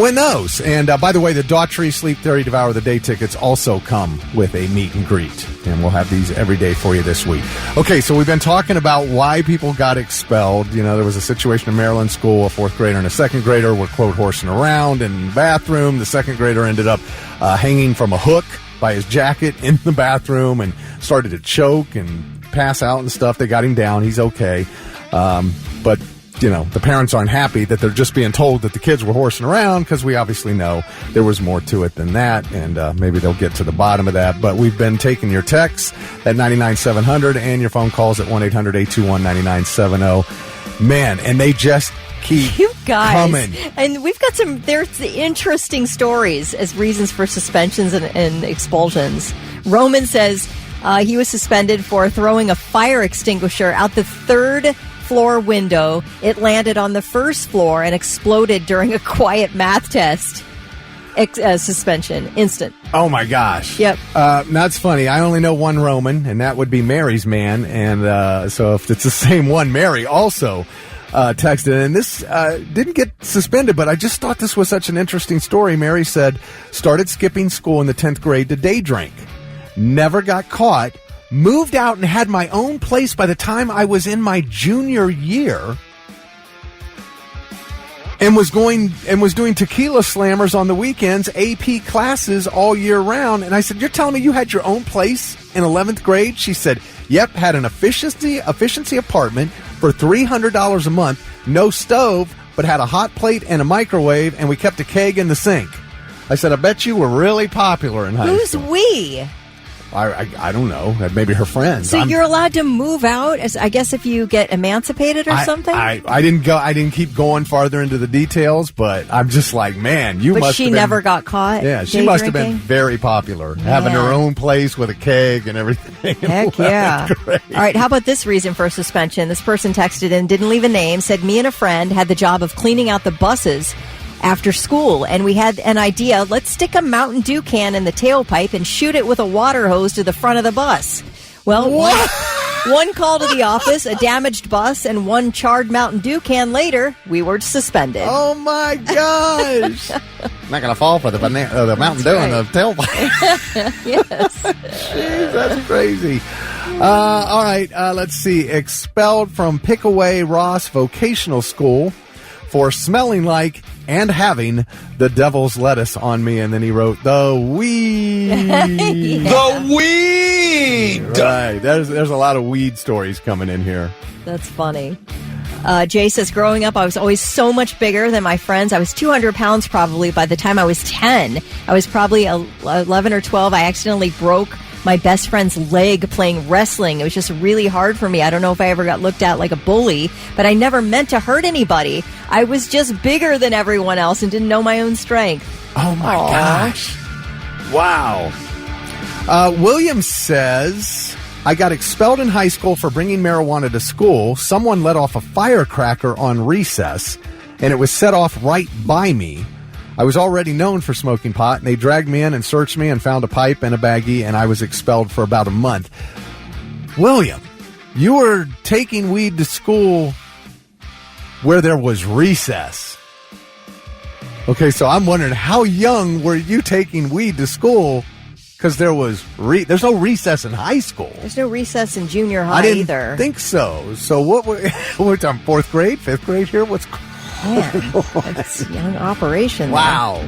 win those. And by the way, the Daughtry Sleep Theory Devour the Day tickets also come with a meet and greet. And we'll have these every day for you this week. Okay, so we've been talking about why people got expelled. You know, there was a situation in Maryland school, a 4th grader and a 2nd grader were, quote, horsing around in the bathroom. The 2nd grader ended up hanging from a hook by his jacket in the bathroom and started to choke and pass out and stuff. They got him down. He's okay. But you know, the parents aren't happy that they're just being told that the kids were horsing around, because we obviously know there was more to it than that, and maybe they'll get to the bottom of that. But we've been taking your texts at 99700 and your phone calls at 1-800-821-9970. Man, and they just keep you guys coming. And we've got there's interesting stories as reasons for suspensions and expulsions. Roman says he was suspended for throwing a fire extinguisher out the 3rd floor window. It landed on the 1st floor and exploded during a quiet math test. Suspension. Instant. Oh, my gosh. Yep. That's funny. I only know one Roman, and that would be Mary's man. And so if it's the same one, Mary also texted. And this didn't get suspended, but I just thought this was such an interesting story. Mary said, started skipping school in the 10th grade to day drink. Never got caught. Moved out and had my own place by the time I was in my junior year, and was doing tequila slammers on the weekends, AP classes all year round. And I said, you're telling me you had your own place in 11th grade? She said, yep, had an efficiency apartment for $300 a month, no stove, but had a hot plate and a microwave, and we kept a keg in the sink. I said, I bet you were really popular in high school. Who's we? I don't know. Maybe her friends. So you're allowed to move out, I guess, if you get emancipated or something? I didn't keep going farther into the details, but I'm just like, man, But she never got caught. Yeah, she must have been very popular, having her own place with a keg and everything. Heck yeah. All right, how about this reason for suspension? This person texted in, didn't leave a name, said me and a friend had the job of cleaning out the buses after school, and we had an idea. Let's stick a Mountain Dew can in the tailpipe and shoot it with a water hose to the front of the bus. Well, one call to the office, a damaged bus, and one charred Mountain Dew can later, we were suspended. Oh, my gosh. Not going to fall for the Mountain Dew in the tailpipe. Yes. Jeez, that's crazy. All right, let's see. Expelled from Pickaway Ross Vocational School for smelling like and having the devil's lettuce on me. And then he wrote, the weed. The weed! Right. There's a lot of weed stories coming in here. That's funny. Jay says, growing up, I was always so much bigger than my friends. I was 200 pounds probably by the time I was 10. I was probably 11 or 12. I accidentally broke my best friend's leg playing wrestling. It was just really hard for me. I don't know if I ever got looked at like a bully, but I never meant to hurt anybody. I was just bigger than everyone else and didn't know my own strength. Oh, my gosh. Wow. William says, I got expelled in high school for bringing marijuana to school. Someone let off a firecracker on recess, and it was set off right by me. I was already known for smoking pot, and they dragged me in and searched me and found a pipe and a baggie, and I was expelled for about a month. William, you were taking weed to school where there was recess. Okay, so I'm wondering, how young were you taking weed to school? Because there's no recess in high school. There's no recess in junior high either. I didn't think so. So what we're talking, 4th grade, 5th grade here? What's Man, that's young operation. Wow.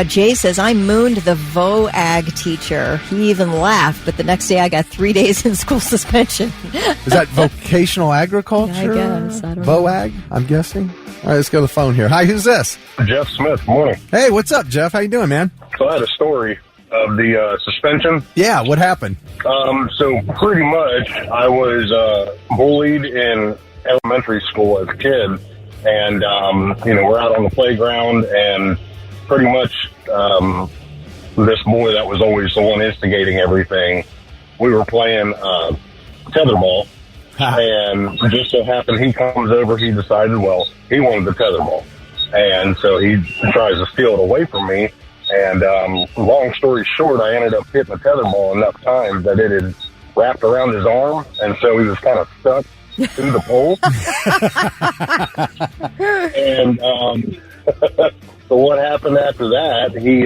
Jay says, I mooned the VOAG teacher. He even laughed, but the next day I got 3 days in school suspension. Is that vocational agriculture? Yeah, I guess. I don't know. VOAG, I'm guessing. All right, let's go to the phone here. Hi, who's this? Jeff Smith, morning. Hey, what's up, Jeff? How you doing, man? So I had a story of the suspension. Yeah, what happened? So pretty much I was bullied in elementary school as a kid. And, we're out on the playground, and pretty much this boy that was always the one instigating everything, we were playing tetherball, and just so happened he comes over, he decided, well, he wanted the tetherball. And so he tries to steal it away from me, and long story short, I ended up hitting the tetherball enough times that it had wrapped around his arm, and so he was kind of stuck through the pole. And so what happened after that, he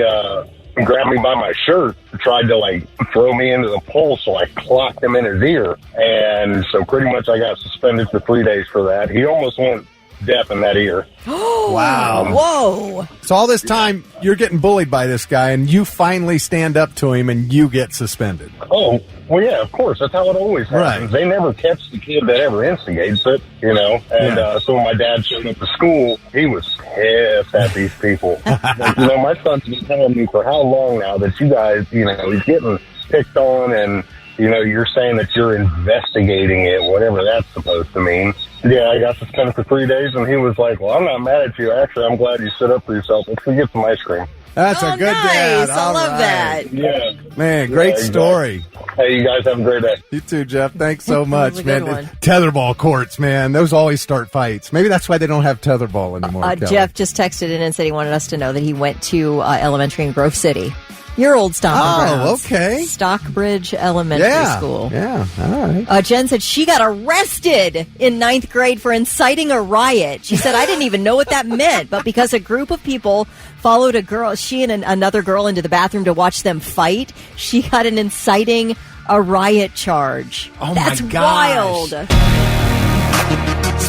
grabbed me by my shirt, tried to throw me into the pole, so I clocked him in his ear. And so pretty much I got suspended for 3 days for that. He almost went deaf in that ear. Wow. Whoa. So all this time, you're getting bullied by this guy, and you finally stand up to him, and you get suspended. Oh, well, yeah, of course. That's how it always happens. Right. They never catch the kid that ever instigates it, And so when my dad showed up to school, he was pissed at these people. My son's been telling me for how long now that you guys, he's getting picked on, and, you're saying that you're investigating it, whatever that's supposed to mean. Yeah, I got suspended for 3 days, and he was like, well, I'm not mad at you. Actually, I'm glad you stood up for yourself. Let's go get some ice cream. That's a good dad. I love that. Yeah. Man, great story. Hey, you guys have a great day. You too, Jeff. Thanks so much, That was a man. good one. Tetherball courts, man. Those always start fights. Maybe that's why they don't have tetherball anymore. Jeff just texted in and said he wanted us to know that he went to elementary in Grove City. Your old stomping grounds. Okay. Stockbridge Elementary School. Yeah, all right. Jen said she got arrested in 9th grade for inciting a riot. She said, I didn't even know what that meant, but because a group of people followed a girl, she and another girl into the bathroom to watch them fight, she got an inciting a riot charge. Oh, That's my gosh. wild.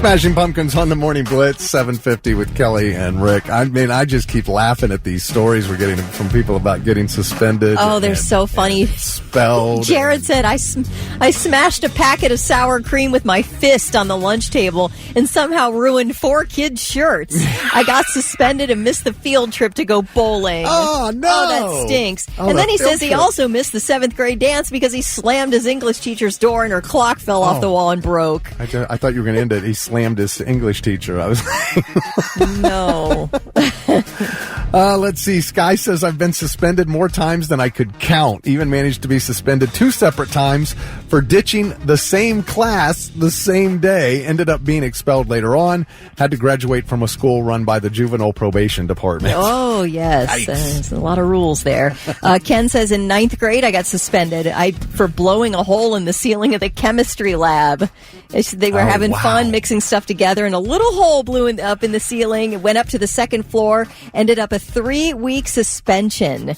Smashing Pumpkins on the Morning Blitz, 7:50 with Kelly and Rick. I mean, I just keep laughing at these stories we're getting from people about getting suspended. Oh, they're so funny. Expelled. Jared said, I smashed a packet of sour cream with my fist on the lunch table and somehow ruined 4 kids' shirts. I got suspended and missed the field trip to go bowling. Oh, no. Oh, that stinks. And then he says he also missed the 7th grade dance because he slammed his English teacher's door and her clock fell off the wall and broke. I thought you were going to end it. He slammed his English teacher. I was like, no. Let's see. Sky says, I've been suspended more times than I could count. Even managed to be suspended 2 separate times for ditching the same class the same day. Ended up being expelled later on. Had to graduate from a school run by the juvenile probation department. Oh, yes. There's a lot of rules there. Ken says, in 9th grade, I got suspended for blowing a hole in the ceiling of the chemistry lab. They were having fun mixing stuff together, and a little hole blew up in the ceiling. It went up to the 2nd floor, ended up a 3-week suspension.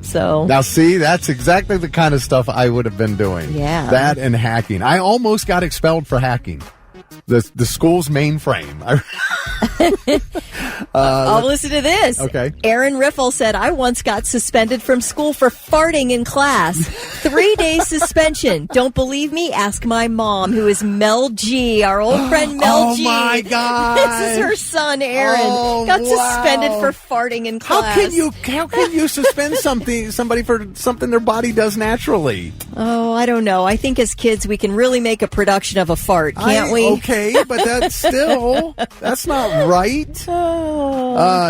So now, see, that's exactly the kind of stuff I would have been doing. Yeah. That and hacking. I almost got expelled for hacking the school's mainframe. I'll listen to this. Okay. Aaron Riffle said, I once got suspended from school for farting in class. 3-day suspension. Don't believe me? Ask my mom, who is Mel G, our old friend Mel G. Oh, my God. This is her son, Aaron. Got suspended for farting in class. How can you suspend somebody for something their body does naturally? Oh, I don't know. I think as kids we can really make a production of a fart, can't we? Okay, but that's not right.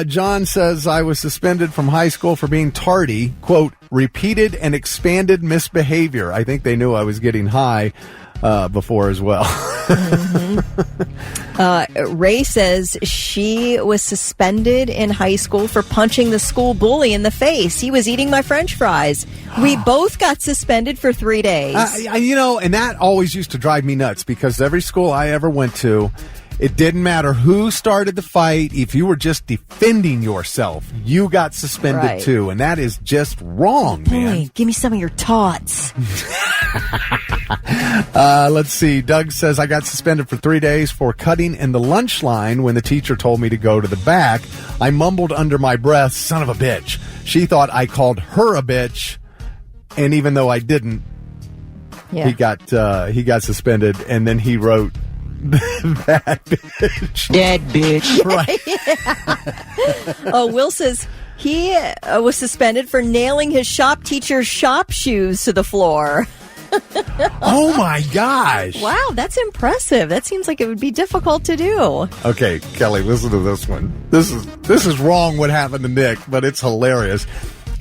John says, I was suspended from high school for being tardy, quote, repeated and expanded misbehavior. I think they knew I was getting high before as well. Ray says she was suspended in high school for punching the school bully in the face. He was eating my French fries. We both got suspended for 3 days. And that always used to drive me nuts because every school I ever went to, it didn't matter who started the fight. If you were just defending yourself, you got suspended too. And that is just wrong, man. Boy, give me some of your tots. Let's see. Doug says, I got suspended for 3 days for cutting in the lunch line when the teacher told me to go to the back. I mumbled under my breath, son of a bitch. She thought I called her a bitch. And even though I didn't, he got suspended. And then he wrote, that bitch. That bitch. Right. Will says he was suspended for nailing his shop teacher's shop shoes to the floor. Oh, my gosh. Wow, that's impressive. That seems like it would be difficult to do. Okay, Kelly, listen to this one. This is wrong what happened to Nick, but it's hilarious.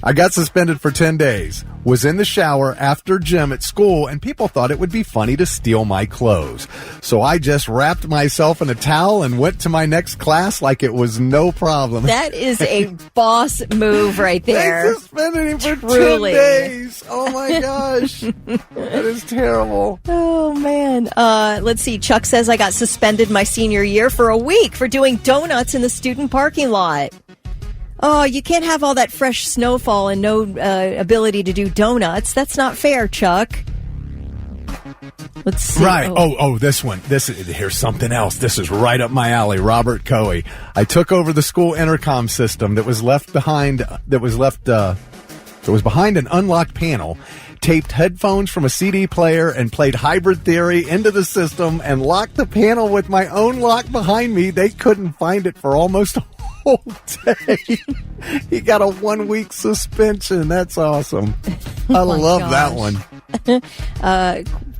I got suspended for 10 days, was in the shower after gym at school, and people thought it would be funny to steal my clothes. So I just wrapped myself in a towel and went to my next class like it was no problem. That is a boss move right there. They suspended him for 10 days. Oh, my gosh. That is terrible. Oh, man. Let's see. Chuck says I got suspended my senior year for a week for doing donuts in the student parking lot. Oh, you can't have all that fresh snowfall and no ability to do donuts. That's not fair, Chuck. Let's see. Right. This one. Here's something else. This is right up my alley. Robert Coey. I took over the school intercom system that was behind an unlocked panel, taped headphones from a CD player, and played Hybrid Theory into the system and locked the panel with my own lock behind me. They couldn't find it for almost a whole day. He got a 1-week suspension. That's awesome. I love that one.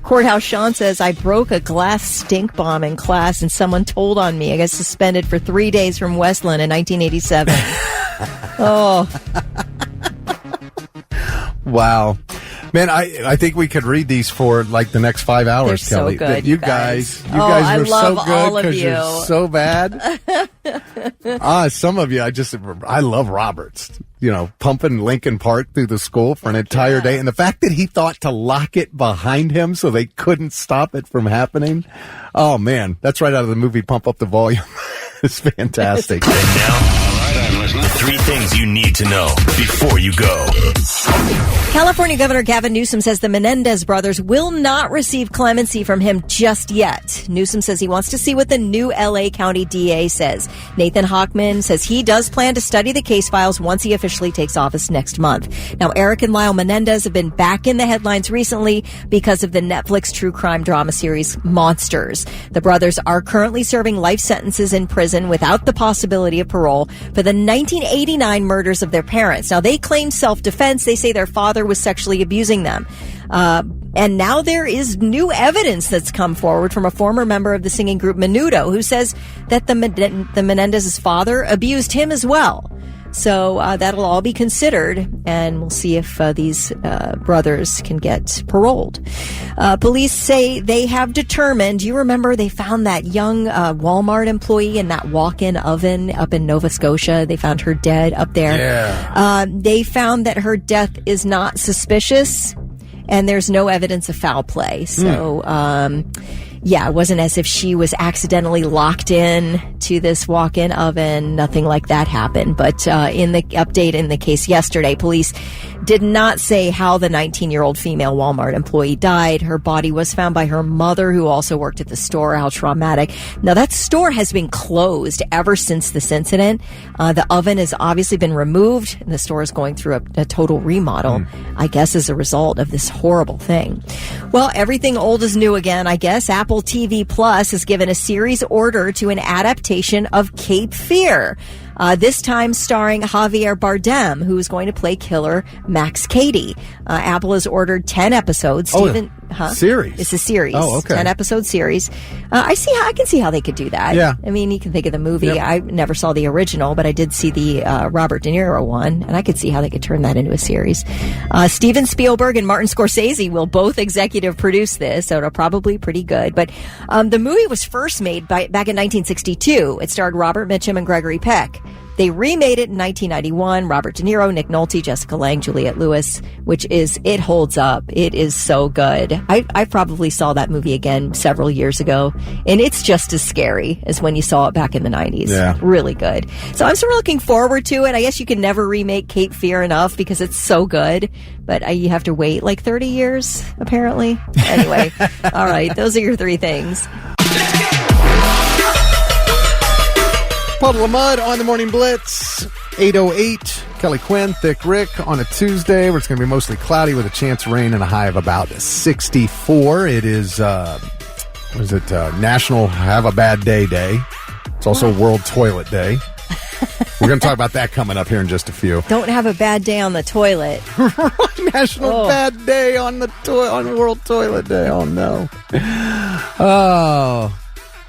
Courthouse Sean says, I broke a glass stink bomb in class and someone told on me. I got suspended for 3 days from Westland in 1987. Oh. Wow. Man, I think we could read these for like the next 5 hours, They're Kelly. So good, you guys are so good because you're so bad. Some of you, I love Roberts. Pumping Lincoln Park through the school for an entire day. And the fact that he thought to lock it behind him so they couldn't stop it from happening. Oh, man, that's right out of the movie Pump Up the Volume. It's fantastic. And now, all right, I'm listening. 3 things you need to know before you go. California Governor Gavin Newsom says the Menendez brothers will not receive clemency from him just yet. Newsom says he wants to see what the new L.A. County DA says. Nathan Hochman says he does plan to study the case files once he officially takes office next month. Now, Eric and Lyle Menendez have been back in the headlines recently because of the Netflix true crime drama series Monsters. The brothers are currently serving life sentences in prison without the possibility of parole for the 1989 murders of their parents. Now, they claim self-defense. They say their father was sexually abusing them. And now there is new evidence that's come forward from a former member of the singing group Menudo, who says that the Menendez's father abused him as well. So that'll all be considered, and we'll see if these brothers can get paroled. Police say they have determined, you remember they found that young Walmart employee in that walk-in oven up in Nova Scotia. They found her dead up there. Yeah. They found that her death is not suspicious, and there's no evidence of foul play. So, yeah, it wasn't as if she was accidentally locked in to this walk-in oven. Nothing like that happened. But in the update in the case yesterday, police did not say how the 19-year-old female Walmart employee died. Her body was found by her mother, who also worked at the store. How traumatic. Now, that store has been closed ever since this incident. The oven has obviously been removed, and the store is going through a total remodel, I guess, as a result of this horrible thing. Well, everything old is new again, I guess. Apple TV Plus has given a series order to an adaptation of Cape Fear. This time starring Javier Bardem, who is going to play killer Max Cady. Apple has ordered 10 episodes. Series? It's a series. Oh, okay. 10-episode series. I can see how they could do that. Yeah. I mean, you can think of the movie. Yep. I never saw the original, but I did see the Robert De Niro one, and I could see how they could turn that into a series. Steven Spielberg and Martin Scorsese will both executive produce this, so it'll probably be pretty good. But the movie was first made back in 1962. It starred Robert Mitchum and Gregory Peck. They remade it in 1991. Robert De Niro, Nick Nolte, Jessica Lange, Juliette Lewis, it holds up. It is so good. I probably saw that movie again several years ago, and it's just as scary as when you saw it back in the 90s. Yeah. Really good. So I'm sort of looking forward to it. I guess you can never remake Cape Fear enough because it's so good, but you have to wait like 30 years, apparently. Anyway, all right, those are your 3 things. Puddle of Mud on the Morning Blitz, 8:08. Kelly Quinn, Thick Rick on a Tuesday where it's going to be mostly cloudy with a chance of rain and a high of about 64. It is, National Have a Bad Day Day. It's also World Toilet Day. We're going to talk about that coming up here in just a few. Don't have a bad day on the toilet. National Bad Day on World Toilet Day. Oh, no. Oh,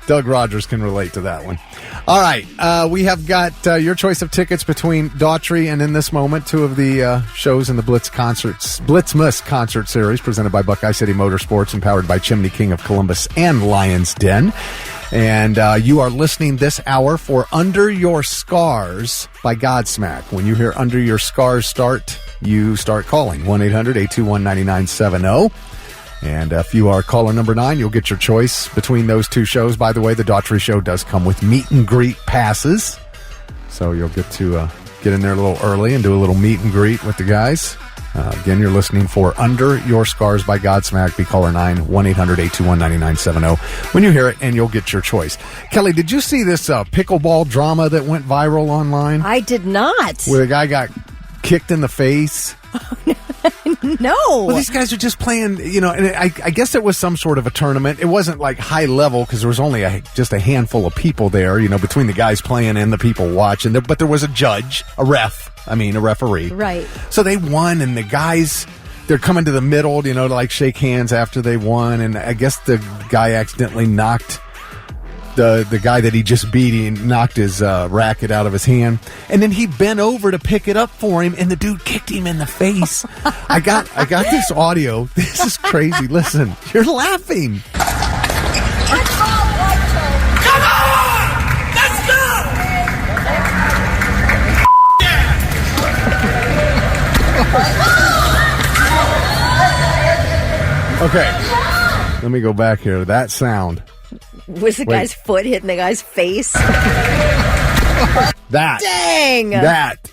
Doug Rogers can relate to that one. All right, we have got your choice of tickets between Daughtry and in this moment 2 of the shows in the Blitzmas concert series presented by Buckeye City Motorsports and powered by Chimney King of Columbus and Lion's Den. And you are listening this hour for Under Your Scars by Godsmack. When you hear Under Your Scars start, you start calling 1-800-821-9970. And if you are caller number 9, you'll get your choice between those 2 shows. By the way, the Daughtry show does come with meet and greet passes. So you'll get to get in there a little early and do a little meet and greet with the guys. Again, you're listening for Under Your Scars by Godsmack. Be caller 9, 1-800-821-9970. When you hear it, and you'll get your choice. Kelly, did you see this pickleball drama that went viral online? I did not. Where the guy got kicked in the face? No. Well, these guys are just playing, and I guess it was some sort of a tournament. It wasn't like high level because there was only just a handful of people there, between the guys playing and the people watching. But there was a judge, a referee. Right. So they won, and the guys, they're coming to the middle, to shake hands after they won. And I guess the guy accidentally knocked the guy that he just beat. He knocked his racket out of his hand, and then he bent over to pick it up for him, and the dude kicked him in the face. I got this audio. This is crazy. Listen, you're laughing. Come on! Let's go! Okay, let me go back here. That sound. Was the guy's foot hitting the guy's face? That. Dang. That.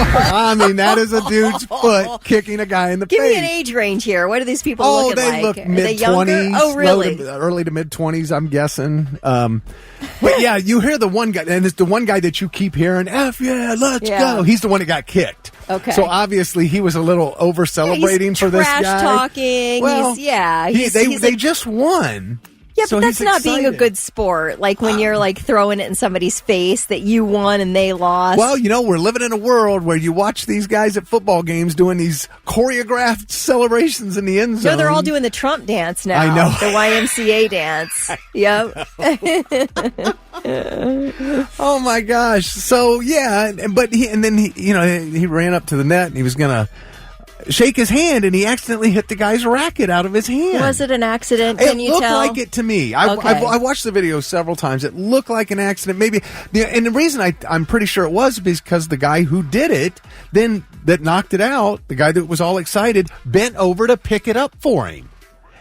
I mean, that is a dude's foot kicking a guy in the face. Give me an age range here. What are these people looking like? Oh, they look mid-20s. Oh, really? Early to mid-20s, I'm guessing. But yeah, you hear the one guy, and it's the one guy that you keep hearing, F yeah, let's go. He's the one that got kicked. Okay. So obviously he was a little over-celebrating for this guy. Trash talking. Well, they just won. Yeah, so but that's not being a excited. good sport. Like when you're like throwing it in somebody's face that you won and they lost. Well, we're living in a world where you watch these guys at football games doing these choreographed celebrations in the end zone. No, they're all doing the Trump dance now. I know. The YMCA dance. Yep. Oh my gosh. So yeah, but he ran up to the net and he was gonna shake his hand, and he accidentally hit the guy's racket out of his hand. Was it an accident? Can you tell? It looked like it to me. I watched the video several times. It looked like an accident, maybe. And the reason I'm pretty sure it was because the guy who did it, that knocked it out, the guy that was all excited, bent over to pick it up for him.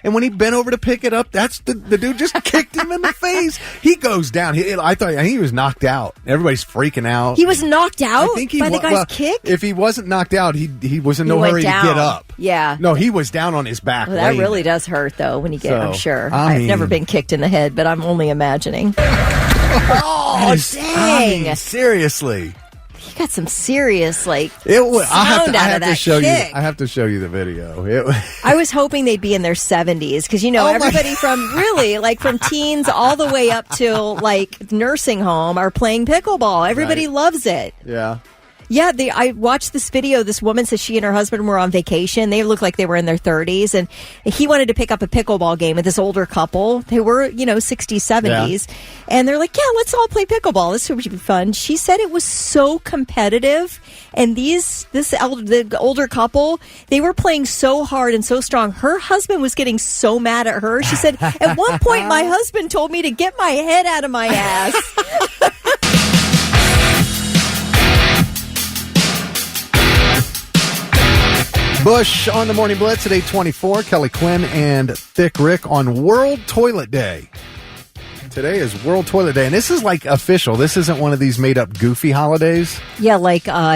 And when he bent over to pick it up, that's the dude just kicked him in the face. He goes down. I think he was knocked out. Everybody's freaking out. He was knocked out by the guy's well, kick? If he wasn't knocked out, he was in no hurry to get up. Yeah. No, he was down on his back. Well, that really does hurt, though, when you get I'm sure. I've never been kicked in the head, but I'm only imagining. Oh, dang. Seriously. He got some serious, I have to show you the video. I was hoping they'd be in their 70s because, everybody from teens all the way up to, nursing home are playing pickleball. Everybody loves it. Yeah. Yeah, I watched this video. This woman says she and her husband were on vacation. They looked like they were in their 30s, and he wanted to pick up a pickleball game with this older couple. They were, 60s, 70s, and they're like, yeah, let's all play pickleball. This would be fun. She said it was so competitive, and the older couple, they were playing so hard and so strong. Her husband was getting so mad at her. She said, at one point, my husband told me to get my head out of my ass. Bush on the Morning Blitz at 8:24. Kelly Quinn and Thick Rick on World Toilet Day. Today is World Toilet Day, and this is official. This isn't one of these made-up goofy holidays. Yeah,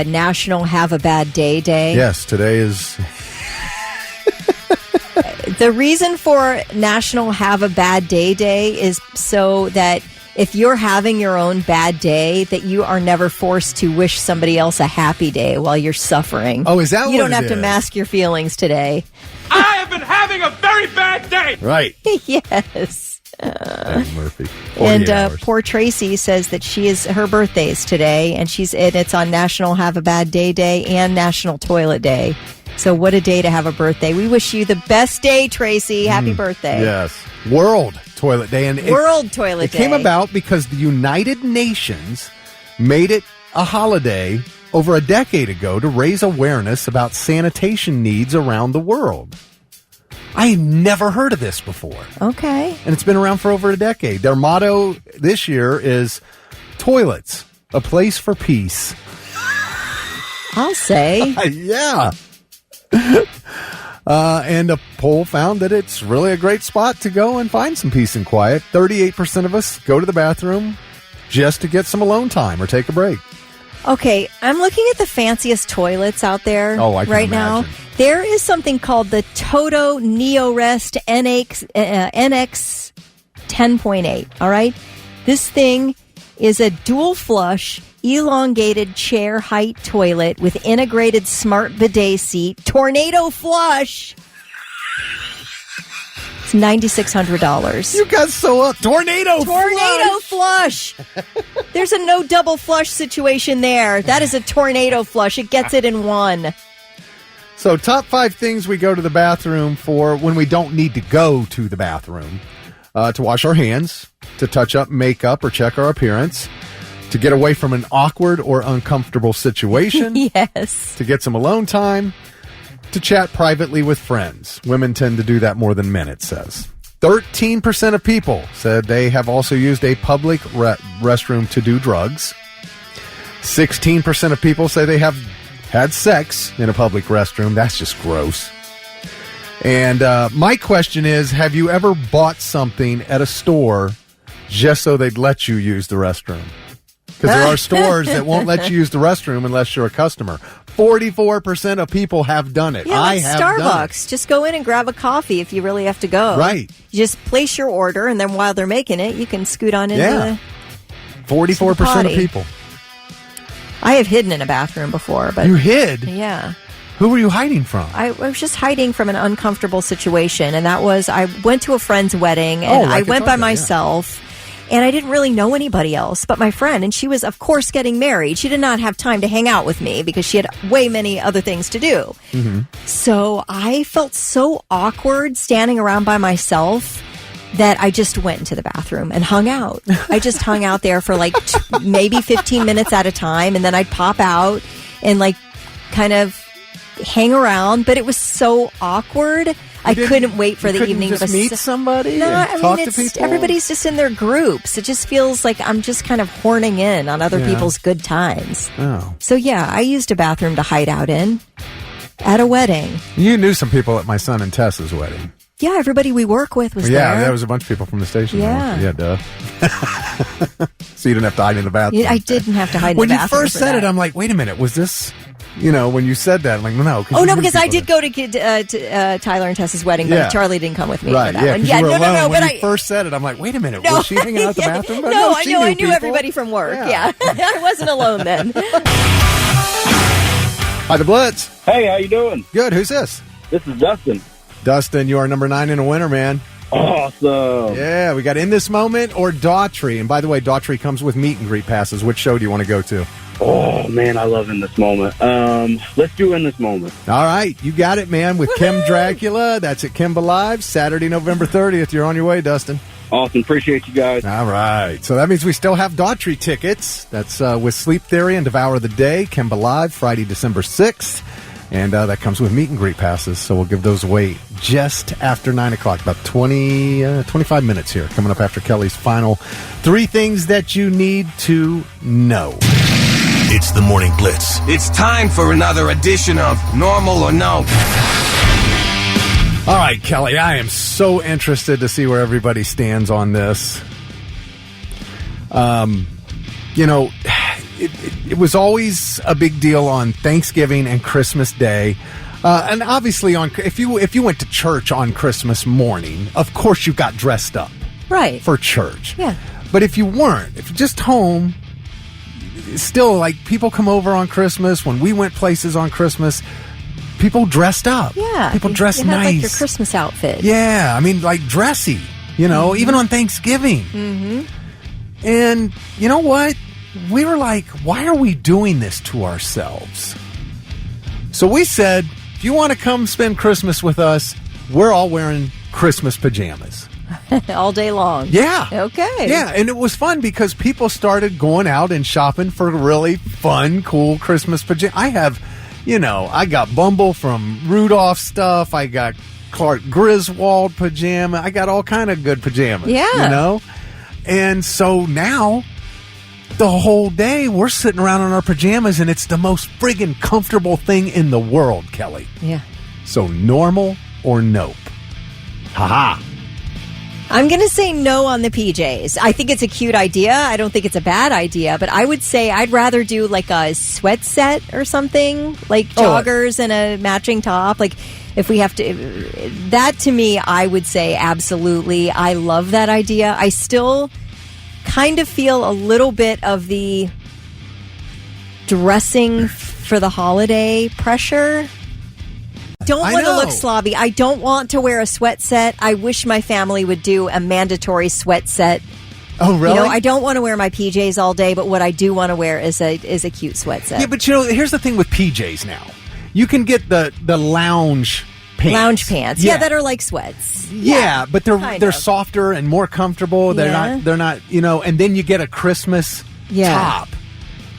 National Have a Bad Day Day. Yes, today is... The reason for National Have a Bad Day Day is so that if you're having your own bad day, that you are never forced to wish somebody else a happy day while you're suffering. Oh, is that what it is? You don't have to mask your feelings today. I have been having a very bad day. Right. Yes. Murphy. And poor Tracy says that her birthday is today, and it's on National Have a Bad Day Day and National Toilet Day. So what a day to have a birthday. We wish you the best day, Tracy. Happy birthday. Yes. World Toilet Day. And World Toilet Day. It came about because the United Nations made it a holiday over a decade ago to raise awareness about sanitation needs around the world. I never heard of this before. Okay. And it's been around for over a decade. Their motto this year is toilets, a place for peace. I'll say. Yeah. And a poll found that it's really a great spot to go and find some peace and quiet. 38% of us go to the bathroom just to get some alone time or take a break. Okay, I'm looking at the fanciest toilets out there right now. There is something called the Toto NeoRest NX 10.8, all right? This thing is a dual flush, elongated chair height toilet with integrated smart bidet seat, tornado flush. It's $9,600. You got so up. Tornado flush. There's a no double flush situation there. That is a tornado flush. It gets it in one. So top 5 things we go to the bathroom for when we don't need to go to the bathroom. To wash our hands, to touch up makeup or check our appearance, to get away from an awkward or uncomfortable situation. Yes. To get some alone time, to chat privately with friends. Women tend to do that more than men, it says. 13% of people said they have also used a public restroom to do drugs. 16% of people say they have had sex in a public restroom. That's just gross. And my question is, have you ever bought something at a store just so they'd let you use the restroom. Because there are stores that won't let you use the restroom unless you're a customer. 44% of people have done it. Yeah, I like have done Starbucks. it. Just go in and grab a coffee if you really have to go. Right. You just place your order, and then while they're making it, you can scoot on into Yeah. 44% of people. I have hidden in a bathroom before, but You hid? yeah. Who were you hiding from? I was just hiding from an uncomfortable situation, and that was I went to a friend's wedding, and like I it's went by over, yeah. myself, and I didn't really know anybody else but my friend, and she was, of course, getting married. She did not have time to hang out with me because she had way many other things to do. Mm-hmm. So I felt so awkward standing around by myself that I just went into the bathroom and hung out. I just hung out there for like maybe 15 minutes at a time, and then I'd pop out and like kind of hang around, but it was so awkward. I couldn't wait for the evening just to meet somebody. No, and I talk mean, to it's people? everybody's just in their groups. It just feels like I'm just kind of horning in on other Yeah. people's good times. Oh, So yeah, I used a bathroom to hide out in at a wedding. you knew some people at my son and Tessa's wedding. Yeah, everybody we work with was Yeah, there. there was a bunch of people from the station. Yeah. Yeah, duh. So you didn't have to hide in the bathroom. I didn't have to hide in When the you bathroom. first for said that. it, I'm like, wait a minute, was this? When you said that, I'm like, no. Oh, you no, knew because I people did go to Tyler and Tessa's wedding, but Yeah. Charlie didn't come with me Right, for that yeah, one. 'cause Yeah, you were no, alone. no, When but you first said it, I'm like, wait a minute, No. was she hanging out at the bathroom? But No, she I knew people. everybody from work. Yeah. Yeah. I wasn't alone then. Hi, the Blitz. Hey, how you doing? Good. Who's this? This is Dustin. Dustin, you are number 9 in a winner, man. Awesome. Yeah, we got In This Moment or Daughtry. And by the way, Daughtry comes with meet and greet passes. Which show do you want to go to? Oh, man, I love In This Moment. Let's do In This Moment. All right, you got it, man, with Kim Dracula. That's at Kimba Live, Saturday, November 30th. You're on your way, Dustin. Awesome. Appreciate you guys. All right. So that means we still have Daughtry tickets. That's with Sleep Theory and Devour the Day, Kimba Live, Friday, December 6th. And that comes with meet and greet passes. So we'll give those away just after 9 o'clock, about 25 minutes here, coming up after Kelly's final 3 things that you need to know. It's the Morning Blitz. It's time for another edition of Normal or No. All right, Kelly, I am so interested to see where everybody stands on this. It was always a big deal on Thanksgiving and Christmas Day. And obviously, if you went to church on Christmas morning, of course you got dressed up. Right. For church. Yeah. But if you weren't, if you're just home, still, like, people come over on Christmas. When we went places on Christmas, people dressed up. Yeah. People dressed you had, nice. like your Christmas outfit. Yeah, I mean, like dressy, even on Thanksgiving. Mm-hmm. And you know what? We were like, why are we doing this to ourselves? So we said, if you want to come spend Christmas with us, we're all wearing Christmas pajamas. All day long. Yeah. Okay. Yeah, and it was fun because people started going out and shopping for really fun, cool Christmas pajamas. I have, I got Bumble from Rudolph stuff. I got Clark Griswold pajama. I got all kind of good pajamas. Yeah. And so now, the whole day, we're sitting around in our pajamas, and it's the most friggin' comfortable thing in the world, Kelly. Yeah. So normal or nope? Ha-ha. I'm going to say no on the PJs. I think it's a cute idea. I don't think it's a bad idea, but I would say I'd rather do like a sweat set or something, like joggers and a matching top. Like if we have to, that to me, I would say absolutely. I love that idea. I still kind of feel a little bit of the dressing for the holiday pressure. Don't want to look slobby. I don't want to wear a sweat set. I wish my family would do a mandatory sweat set. Oh, really? I don't want to wear my PJs all day, but what I do want to wear is a cute sweat set. Yeah, but here's the thing with PJs now. You can get the lounge pants. Lounge pants. Yeah, that are like sweats. Yeah, but they're kind of. softer and more comfortable. They're not, and then you get a Christmas top.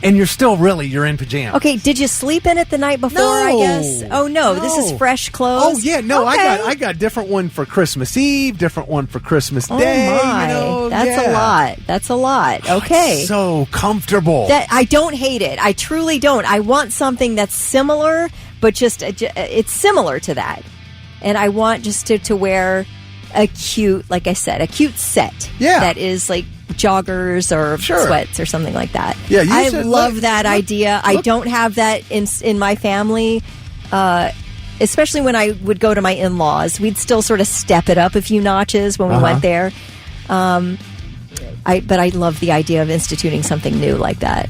And you're in pajamas. Okay, did you sleep in it the night before, I guess? Oh, no, this is fresh clothes? Oh, yeah, no, okay. I got different one for Christmas Eve, different one for Christmas Day. Oh, my. That's a lot. That's a lot. Okay. It's so comfortable. I don't hate it. I truly don't. I want something that's similar, but just it's similar to that. And I want just to wear a cute, like I said, a cute set. Yeah. That is like joggers or sweats or something like that. Yeah, I love that idea. I don't have that in my family. Especially when I would go to my in-laws, we'd still sort of step it up a few notches when we went there. But I love the idea of instituting something new like that.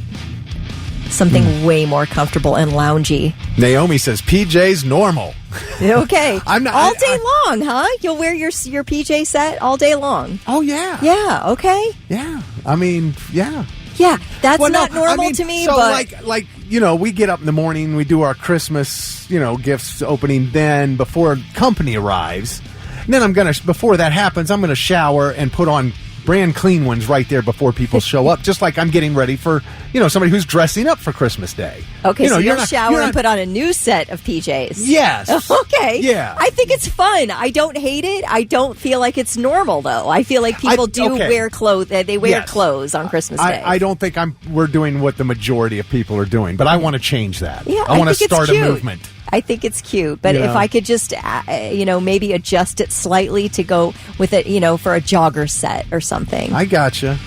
Something way more comfortable and loungy. Naomi says PJ's normal. Okay. I'm not, all day long, huh? You'll wear your PJ set all day long. Oh, yeah. Yeah, okay. Yeah. I mean, yeah. Yeah, that's not normal to me. So, but like we get up in the morning, we do our Christmas, gifts opening then before company arrives. And then before that happens, I'm going to shower and put on brand clean ones right there before people show up, just like I'm getting ready for, somebody who's dressing up for Christmas Day. Okay, so you'll shower and put on a new set of PJs. Yes. Okay. Yeah. I think it's fun. I don't hate it. I don't feel like it's normal, though. I feel like people wear clothes. They wear clothes on Christmas Day. I don't think we're doing what the majority of people are doing, but I want to change that. Yeah, I want to start a movement. I think it's cute, but if I could just, maybe adjust it slightly to go with it, for a jogger set or something. I gotcha.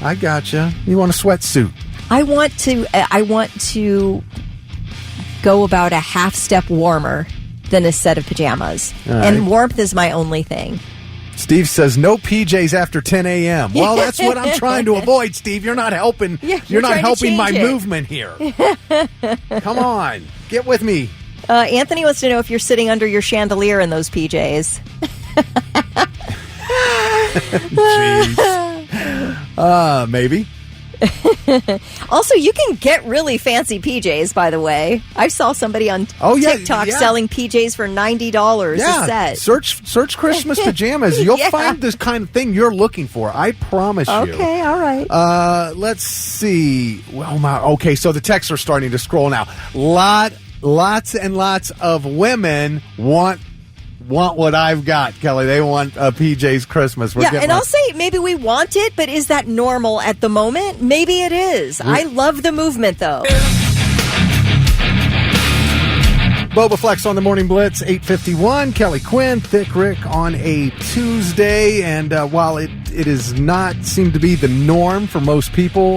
You want a sweatsuit? I want to go about a half step warmer than a set of pajamas, and warmth is my only thing. Steve says no PJs after 10 a.m. Well, that's what I'm trying to avoid, Steve. You're not helping. Yeah, you're not helping my it. movement here. Come on, get with me. Anthony wants to know if you're sitting under your chandelier in those PJs. Jeez. Maybe. Also, you can get really fancy PJs, by the way. I saw somebody on TikTok selling PJs for $90 a set. Search Christmas pajamas. You'll find this kind of thing you're looking for. I promise you. Okay, all right. Let's see. Okay, so the texts are starting to scroll now. Lots and lots of women want what I've got, Kelly. They want PJ's Christmas. I'll say maybe we want it, but is that normal at the moment? Maybe it is. I love the movement, though. Boba Flex on the Morning Blitz, 8:51. Kelly Quinn, Thick Rick on a Tuesday. And while it is not seem to be the norm for most people,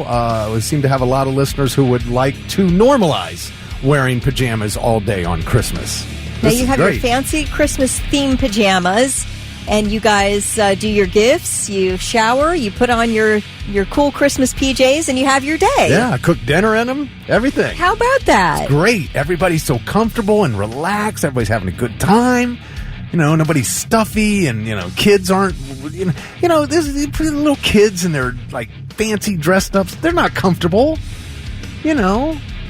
we seem to have a lot of listeners who would like to normalize wearing pajamas all day on Christmas. Now you have your fancy Christmas themed pajamas, and you guys do your gifts, you shower, you put on your cool Christmas PJs, and you have your day. Yeah, cook dinner in them, everything. How about that? It's great. Everybody's so comfortable and relaxed. Everybody's having a good time. Nobody's stuffy, and kids aren't. There's little kids and they're like fancy dressed up. They're not comfortable.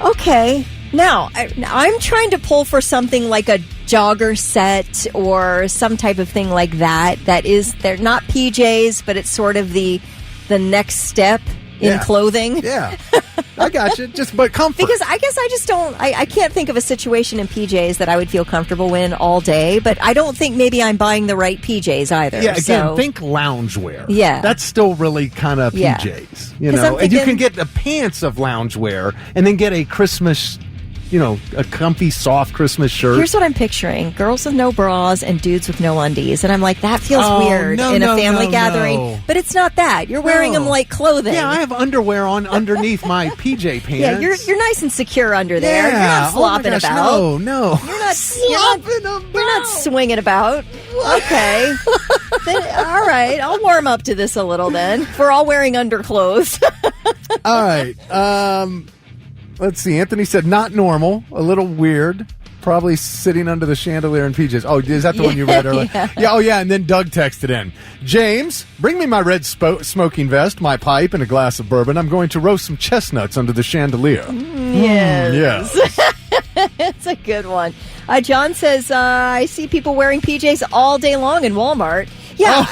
Okay. Now, I'm trying to pull for something like a jogger set or some type of thing like that. They're not PJs, but it's sort of the next step in clothing. Yeah, I got you. But comfort. Because I guess I just don't. I can't think of a situation in PJs that I would feel comfortable in all day. But I don't think maybe I'm buying the right PJs either. Yeah, again, think loungewear. Yeah, that's still really kind of PJs. And you can get the pants of loungewear, and then get a Christmas. A comfy, soft Christmas shirt. Here's what I'm picturing. Girls with no bras and dudes with no undies. And I'm like, that feels weird in a family gathering. No. But it's not that. You're wearing them like clothing. Yeah, I have underwear on underneath my PJ pants. Yeah, you're nice and secure under there. Yeah. You're not slopping about. No. You're not slopping about. You're not swinging about. Okay. All right. I'll warm up to this a little then. We're all wearing underclothes. All right. Let's see. Anthony said not normal, a little weird. Probably sitting under the chandelier in PJs. Oh, is that the one you read earlier? Yeah. Oh, yeah. And then Doug texted in, James, bring me my red smoking vest, my pipe, and a glass of bourbon. I'm going to roast some chestnuts under the chandelier. Yes. It's a good one. John says, I see people wearing PJs all day long in Walmart. Yeah,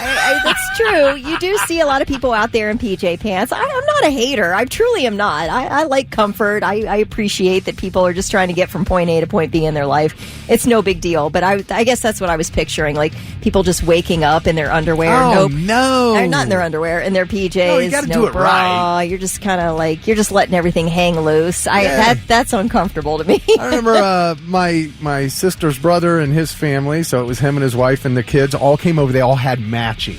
that's true. You do see a lot of people out there in PJ pants. I'm not a hater. I truly am not. I like comfort. I appreciate that people are just trying to get from point A to point B in their life. It's no big deal. But I guess that's what I was picturing, like people just waking up in their underwear. Oh, no. Not in their underwear, in their PJs. No, you got to do it bra. right. You're just kind of like, you're just letting everything hang loose. That's uncomfortable to me. I remember my sister's brother and his family, so it was him and his wife and the kids, all came over. They all had matching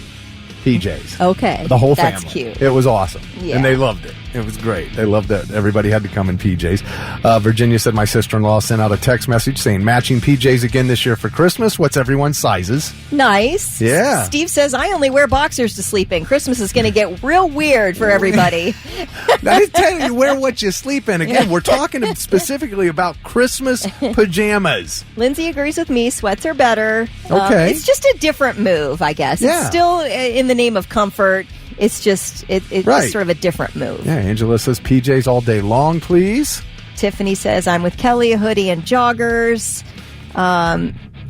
PJs. Okay. The whole family. That's cute. It was awesome. Yeah. And they loved it. It was great. They loved that everybody had to come in PJs. Virginia said my sister-in-law sent out a text message saying matching PJs again this year for Christmas. What's everyone's sizes? Nice. Yeah. Steve says, I only wear boxers to sleep in. Christmas is going to get real weird for everybody. I tell you, wear what you sleep in. Again, we're talking specifically about Christmas pajamas. Lindsay agrees with me. Sweats are better. Okay. It's just a different move, I guess. Yeah. It's still in the name of comfort. It's just it's Right. sort of a different move. Yeah, Angela says PJs all day long, please. Tiffany says, I'm with Kelly, a hoodie and joggers.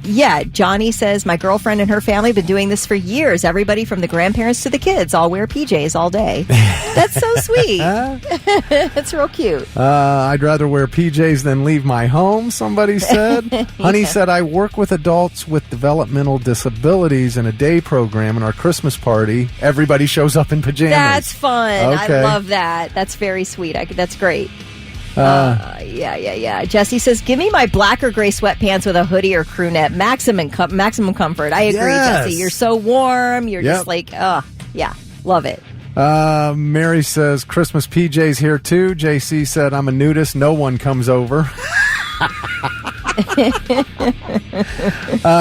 Yeah, Johnny says, my girlfriend and her family have been doing this for years. Everybody from the grandparents to the kids all wear PJs all day. That's so sweet. That's real cute. I'd rather wear PJs than leave my home, somebody said. Honey said, I work with adults with developmental disabilities in a day program. In our Christmas party, everybody shows up in pajamas. That's fun. Okay. I love that. That's very sweet. That's great. Yeah. Jesse says, give me my black or gray sweatpants with a hoodie or crew neck. Maximum comfort. I agree, Yes. Jesse. You're so warm. You're just like, yeah, love it. Mary says, Christmas PJs here too. JC said, I'm a nudist. No one comes over.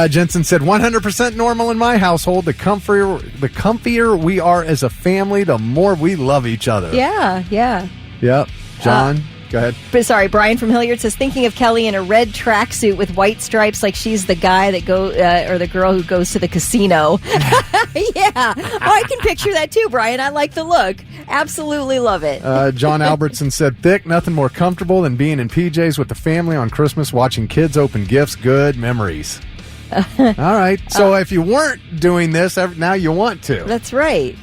Jensen said, 100% normal in my household. The comfier we are as a family, the more we love each other. Yeah. Yep. John, go ahead. But sorry, Brian from Hilliard says, thinking of Kelly in a red tracksuit with white stripes like she's the guy that or the girl who goes to the casino. Yeah. I can picture that too, Brian. I like the look. Absolutely love it. John Albertson said, thick, nothing more comfortable than being in PJs with the family on Christmas, watching kids open gifts. Good memories. All right. So if you weren't doing this, now you want to. That's right.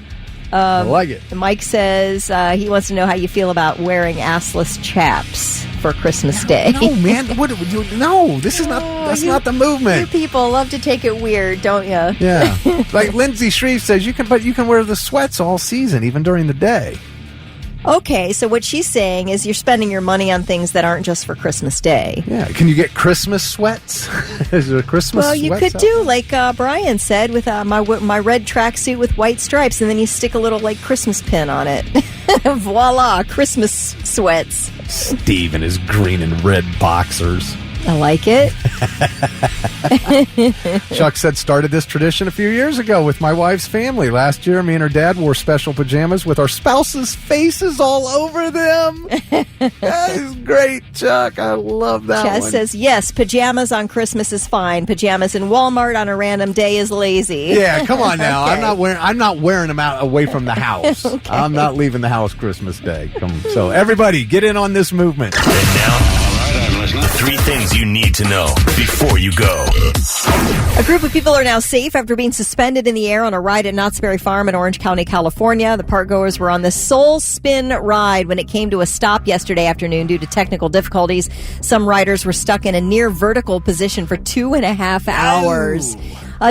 I like it. Mike says he wants to know how you feel about wearing assless chaps for Christmas Day. No, man. No, this is not. That's not the movement. You people love to take it weird, don't you? Yeah. Like Lindsay Shreve says, you can wear the sweats all season, even during the day. Okay, so what she's saying is you're spending your money on things that aren't just for Christmas Day. Yeah. Can you get Christmas sweats? Is there a Christmas Well, you sweats could do like Brian said with my red tracksuit with white stripes, and then you stick a little like Christmas pin on it. Voila, Christmas sweats. Steve and his green and red boxers. I like it. Chuck said, started this tradition a few years ago with my wife's family. Last year, me and her dad wore special pajamas with our spouses' faces all over them. That is great, Chuck. I love that Chaz one. says, yes, pajamas on Christmas is fine. Pajamas in Walmart on a random day is lazy. Yeah, come on now. Okay. I'm not wearing them out away from the house. Okay. I'm not leaving the house Christmas Day. So everybody, get in on this movement. And now, 3 things you need to know before you go. A group of people are now safe after being suspended in the air on a ride at Knott's Berry Farm in Orange County, California. The parkgoers were on the Soul Spin ride when it came to a stop yesterday afternoon due to technical difficulties. Some riders were stuck in a near vertical position for 2.5 hours.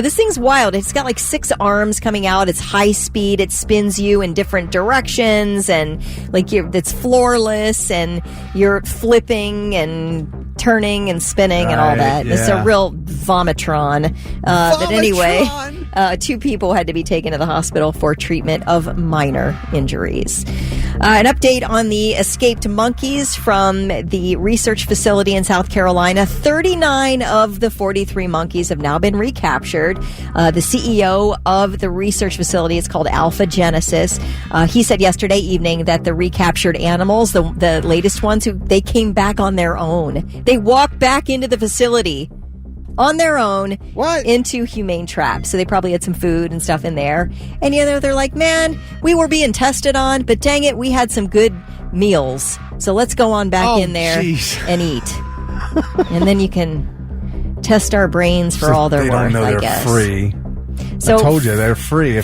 This thing's wild. It's got like 6 arms coming out. It's high speed. It spins you in different directions, and like it's floorless, and you're flipping and turning and spinning and all that. Yeah. It's a real vomitron. But anyway, 2 people had to be taken to the hospital for treatment of minor injuries. An update on the escaped monkeys from the research facility in South Carolina. 39 of the 43 monkeys have now been recaptured. The CEO of the research facility, it's called Alpha Genesis, he said yesterday evening that the recaptured animals, the latest ones, they came back on their own. They walked back into the facility on their own into humane traps. So they probably had some food and stuff in there. And they're like, man, we were being tested on, but dang it, we had some good meals. So let's go on back in there and eat. And then you can test our brains for all they're worth, I guess. They're free. So I told you they're free. If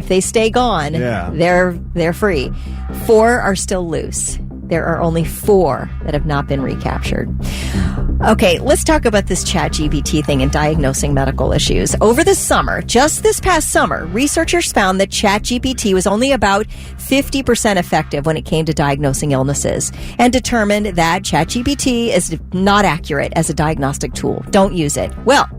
they stay gone, they're free. 4 are still loose. There are only 4 that have not been recaptured. Okay, let's talk about this ChatGPT thing and diagnosing medical issues. Over the summer, just this past summer, researchers found that ChatGPT was only about 50% effective when it came to diagnosing illnesses, and determined that ChatGPT is not accurate as a diagnostic tool. Don't use it. Well,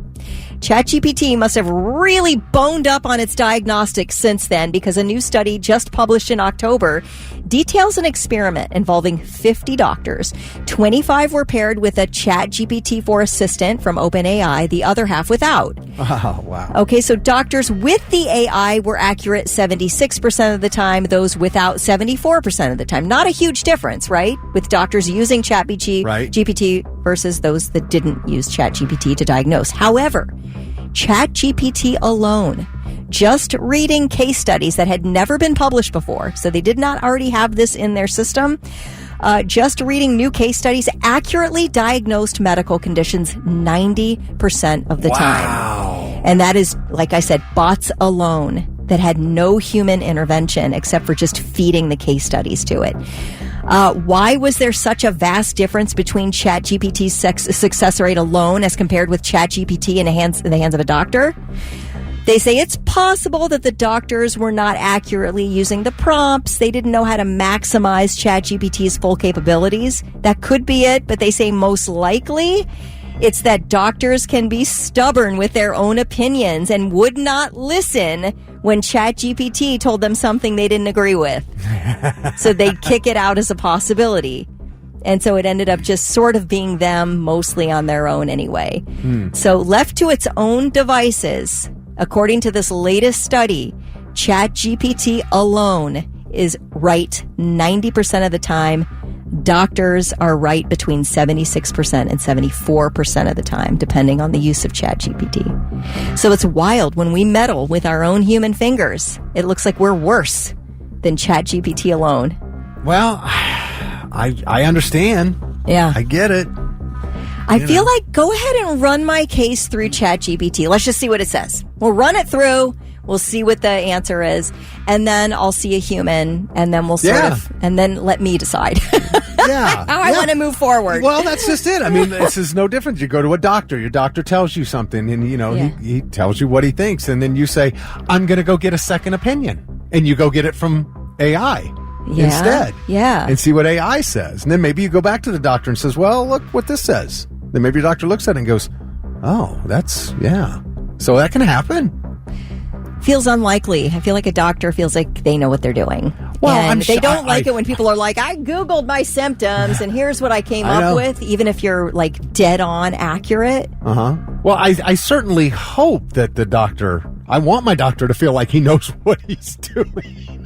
ChatGPT must have really boned up on its diagnostics since then, because a new study just published in October details an experiment involving 50 doctors. 25 were paired with a ChatGPT-4 assistant from OpenAI, the other half without. Oh, wow. Okay, so doctors with the AI were accurate 76% of the time, those without 74% of the time. Not a huge difference, right? With doctors using GPT versus those that didn't use ChatGPT to diagnose. However, ChatGPT alone, just reading case studies that had never been published before, so they did not already have this in their system, just reading new case studies accurately diagnosed medical conditions 90% of the time. And that is, like I said, bots alone that had no human intervention except for just feeding the case studies to it. Why was there such a vast difference between ChatGPT's success rate alone as compared with ChatGPT in the hands of a doctor? They say it's possible that the doctors were not accurately using the prompts. They didn't know how to maximize ChatGPT's full capabilities. That could be it, but they say most likely it's that doctors can be stubborn with their own opinions and would not listen when ChatGPT told them something they didn't agree with. So they'd kick it out as a possibility. And so it ended up just sort of being them mostly on their own anyway. So left to its own devices, according to this latest study, ChatGPT alone is right 90% of the time. Doctors are right between 76% and 74% of the time, depending on the use of ChatGPT. So it's wild when we meddle with our own human fingers. It looks like we're worse than ChatGPT alone. Well, I understand. Yeah. I get it. I feel like go ahead and run my case through ChatGPT. Let's just see what it says. We'll run it through. We'll see what the answer is. And then I'll see a human. And then we'll and then let me decide how I want to move forward. Well, that's just it. I mean, this is no different. You go to a doctor. Your doctor tells you something. And, he tells you what he thinks. And then you say, I'm going to go get a second opinion. And you go get it from AI. Instead. Yeah. And see what AI says. And then maybe you go back to the doctor and says, well, look what this says. Then maybe your doctor looks at it and goes, oh, so that can happen. Feels unlikely. I feel like a doctor feels like they know what they're doing. Well, and they don't like it when people are like, I Googled my symptoms and here's what I came up with, even if you're like dead on accurate. Well, I certainly hope that I want my doctor to feel like he knows what he's doing.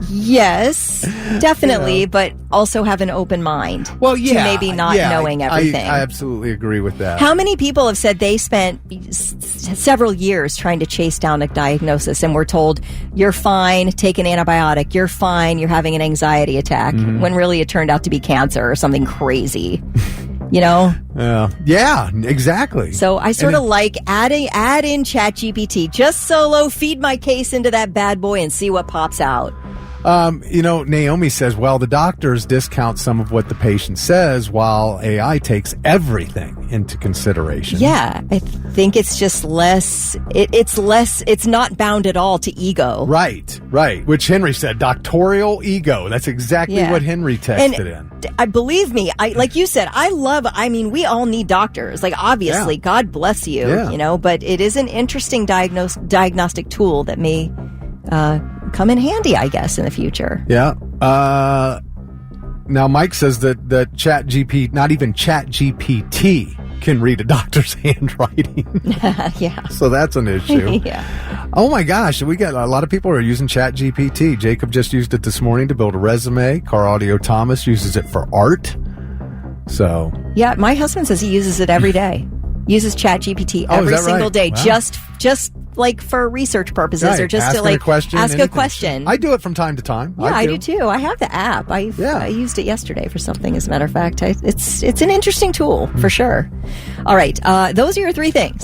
Yes, definitely, but also have an open mind. Well, yeah, to maybe not knowing everything. I absolutely agree with that. How many people have said they spent several years trying to chase down a diagnosis and were told, you're fine, take an antibiotic, you're fine, you're having an anxiety attack, when really it turned out to be cancer or something crazy. Yeah, exactly. So I sort of like add in ChatGPT, just solo feed my case into that bad boy and see what pops out. Naomi says, well, the doctors discount some of what the patient says while AI takes everything into consideration. Yeah, I think it's just less, it's not bound at all to ego. Right. Which Henry said, doctorial ego. That's exactly what Henry texted in. I believe me, like you said, we all need doctors. Like, obviously, God bless you, but it is an interesting diagnostic tool that may come in handy, I guess, in the future. Yeah. Now, Mike says that not even ChatGPT can read a doctor's handwriting. Yeah. So that's an issue. Yeah. Oh my gosh, we got a lot of people are using ChatGPT. Jacob just used it this morning to build a resume. Car Audio Thomas uses it for art. So. Yeah, my husband says he uses it every day. Uses ChatGPT every single day. Wow. Just like for research purposes, or just to like ask a question. I do it from time to time. Yeah, I do too. I have the app. I used it yesterday for something, as a matter of fact. It's an interesting tool for sure. All right. Those are your three things.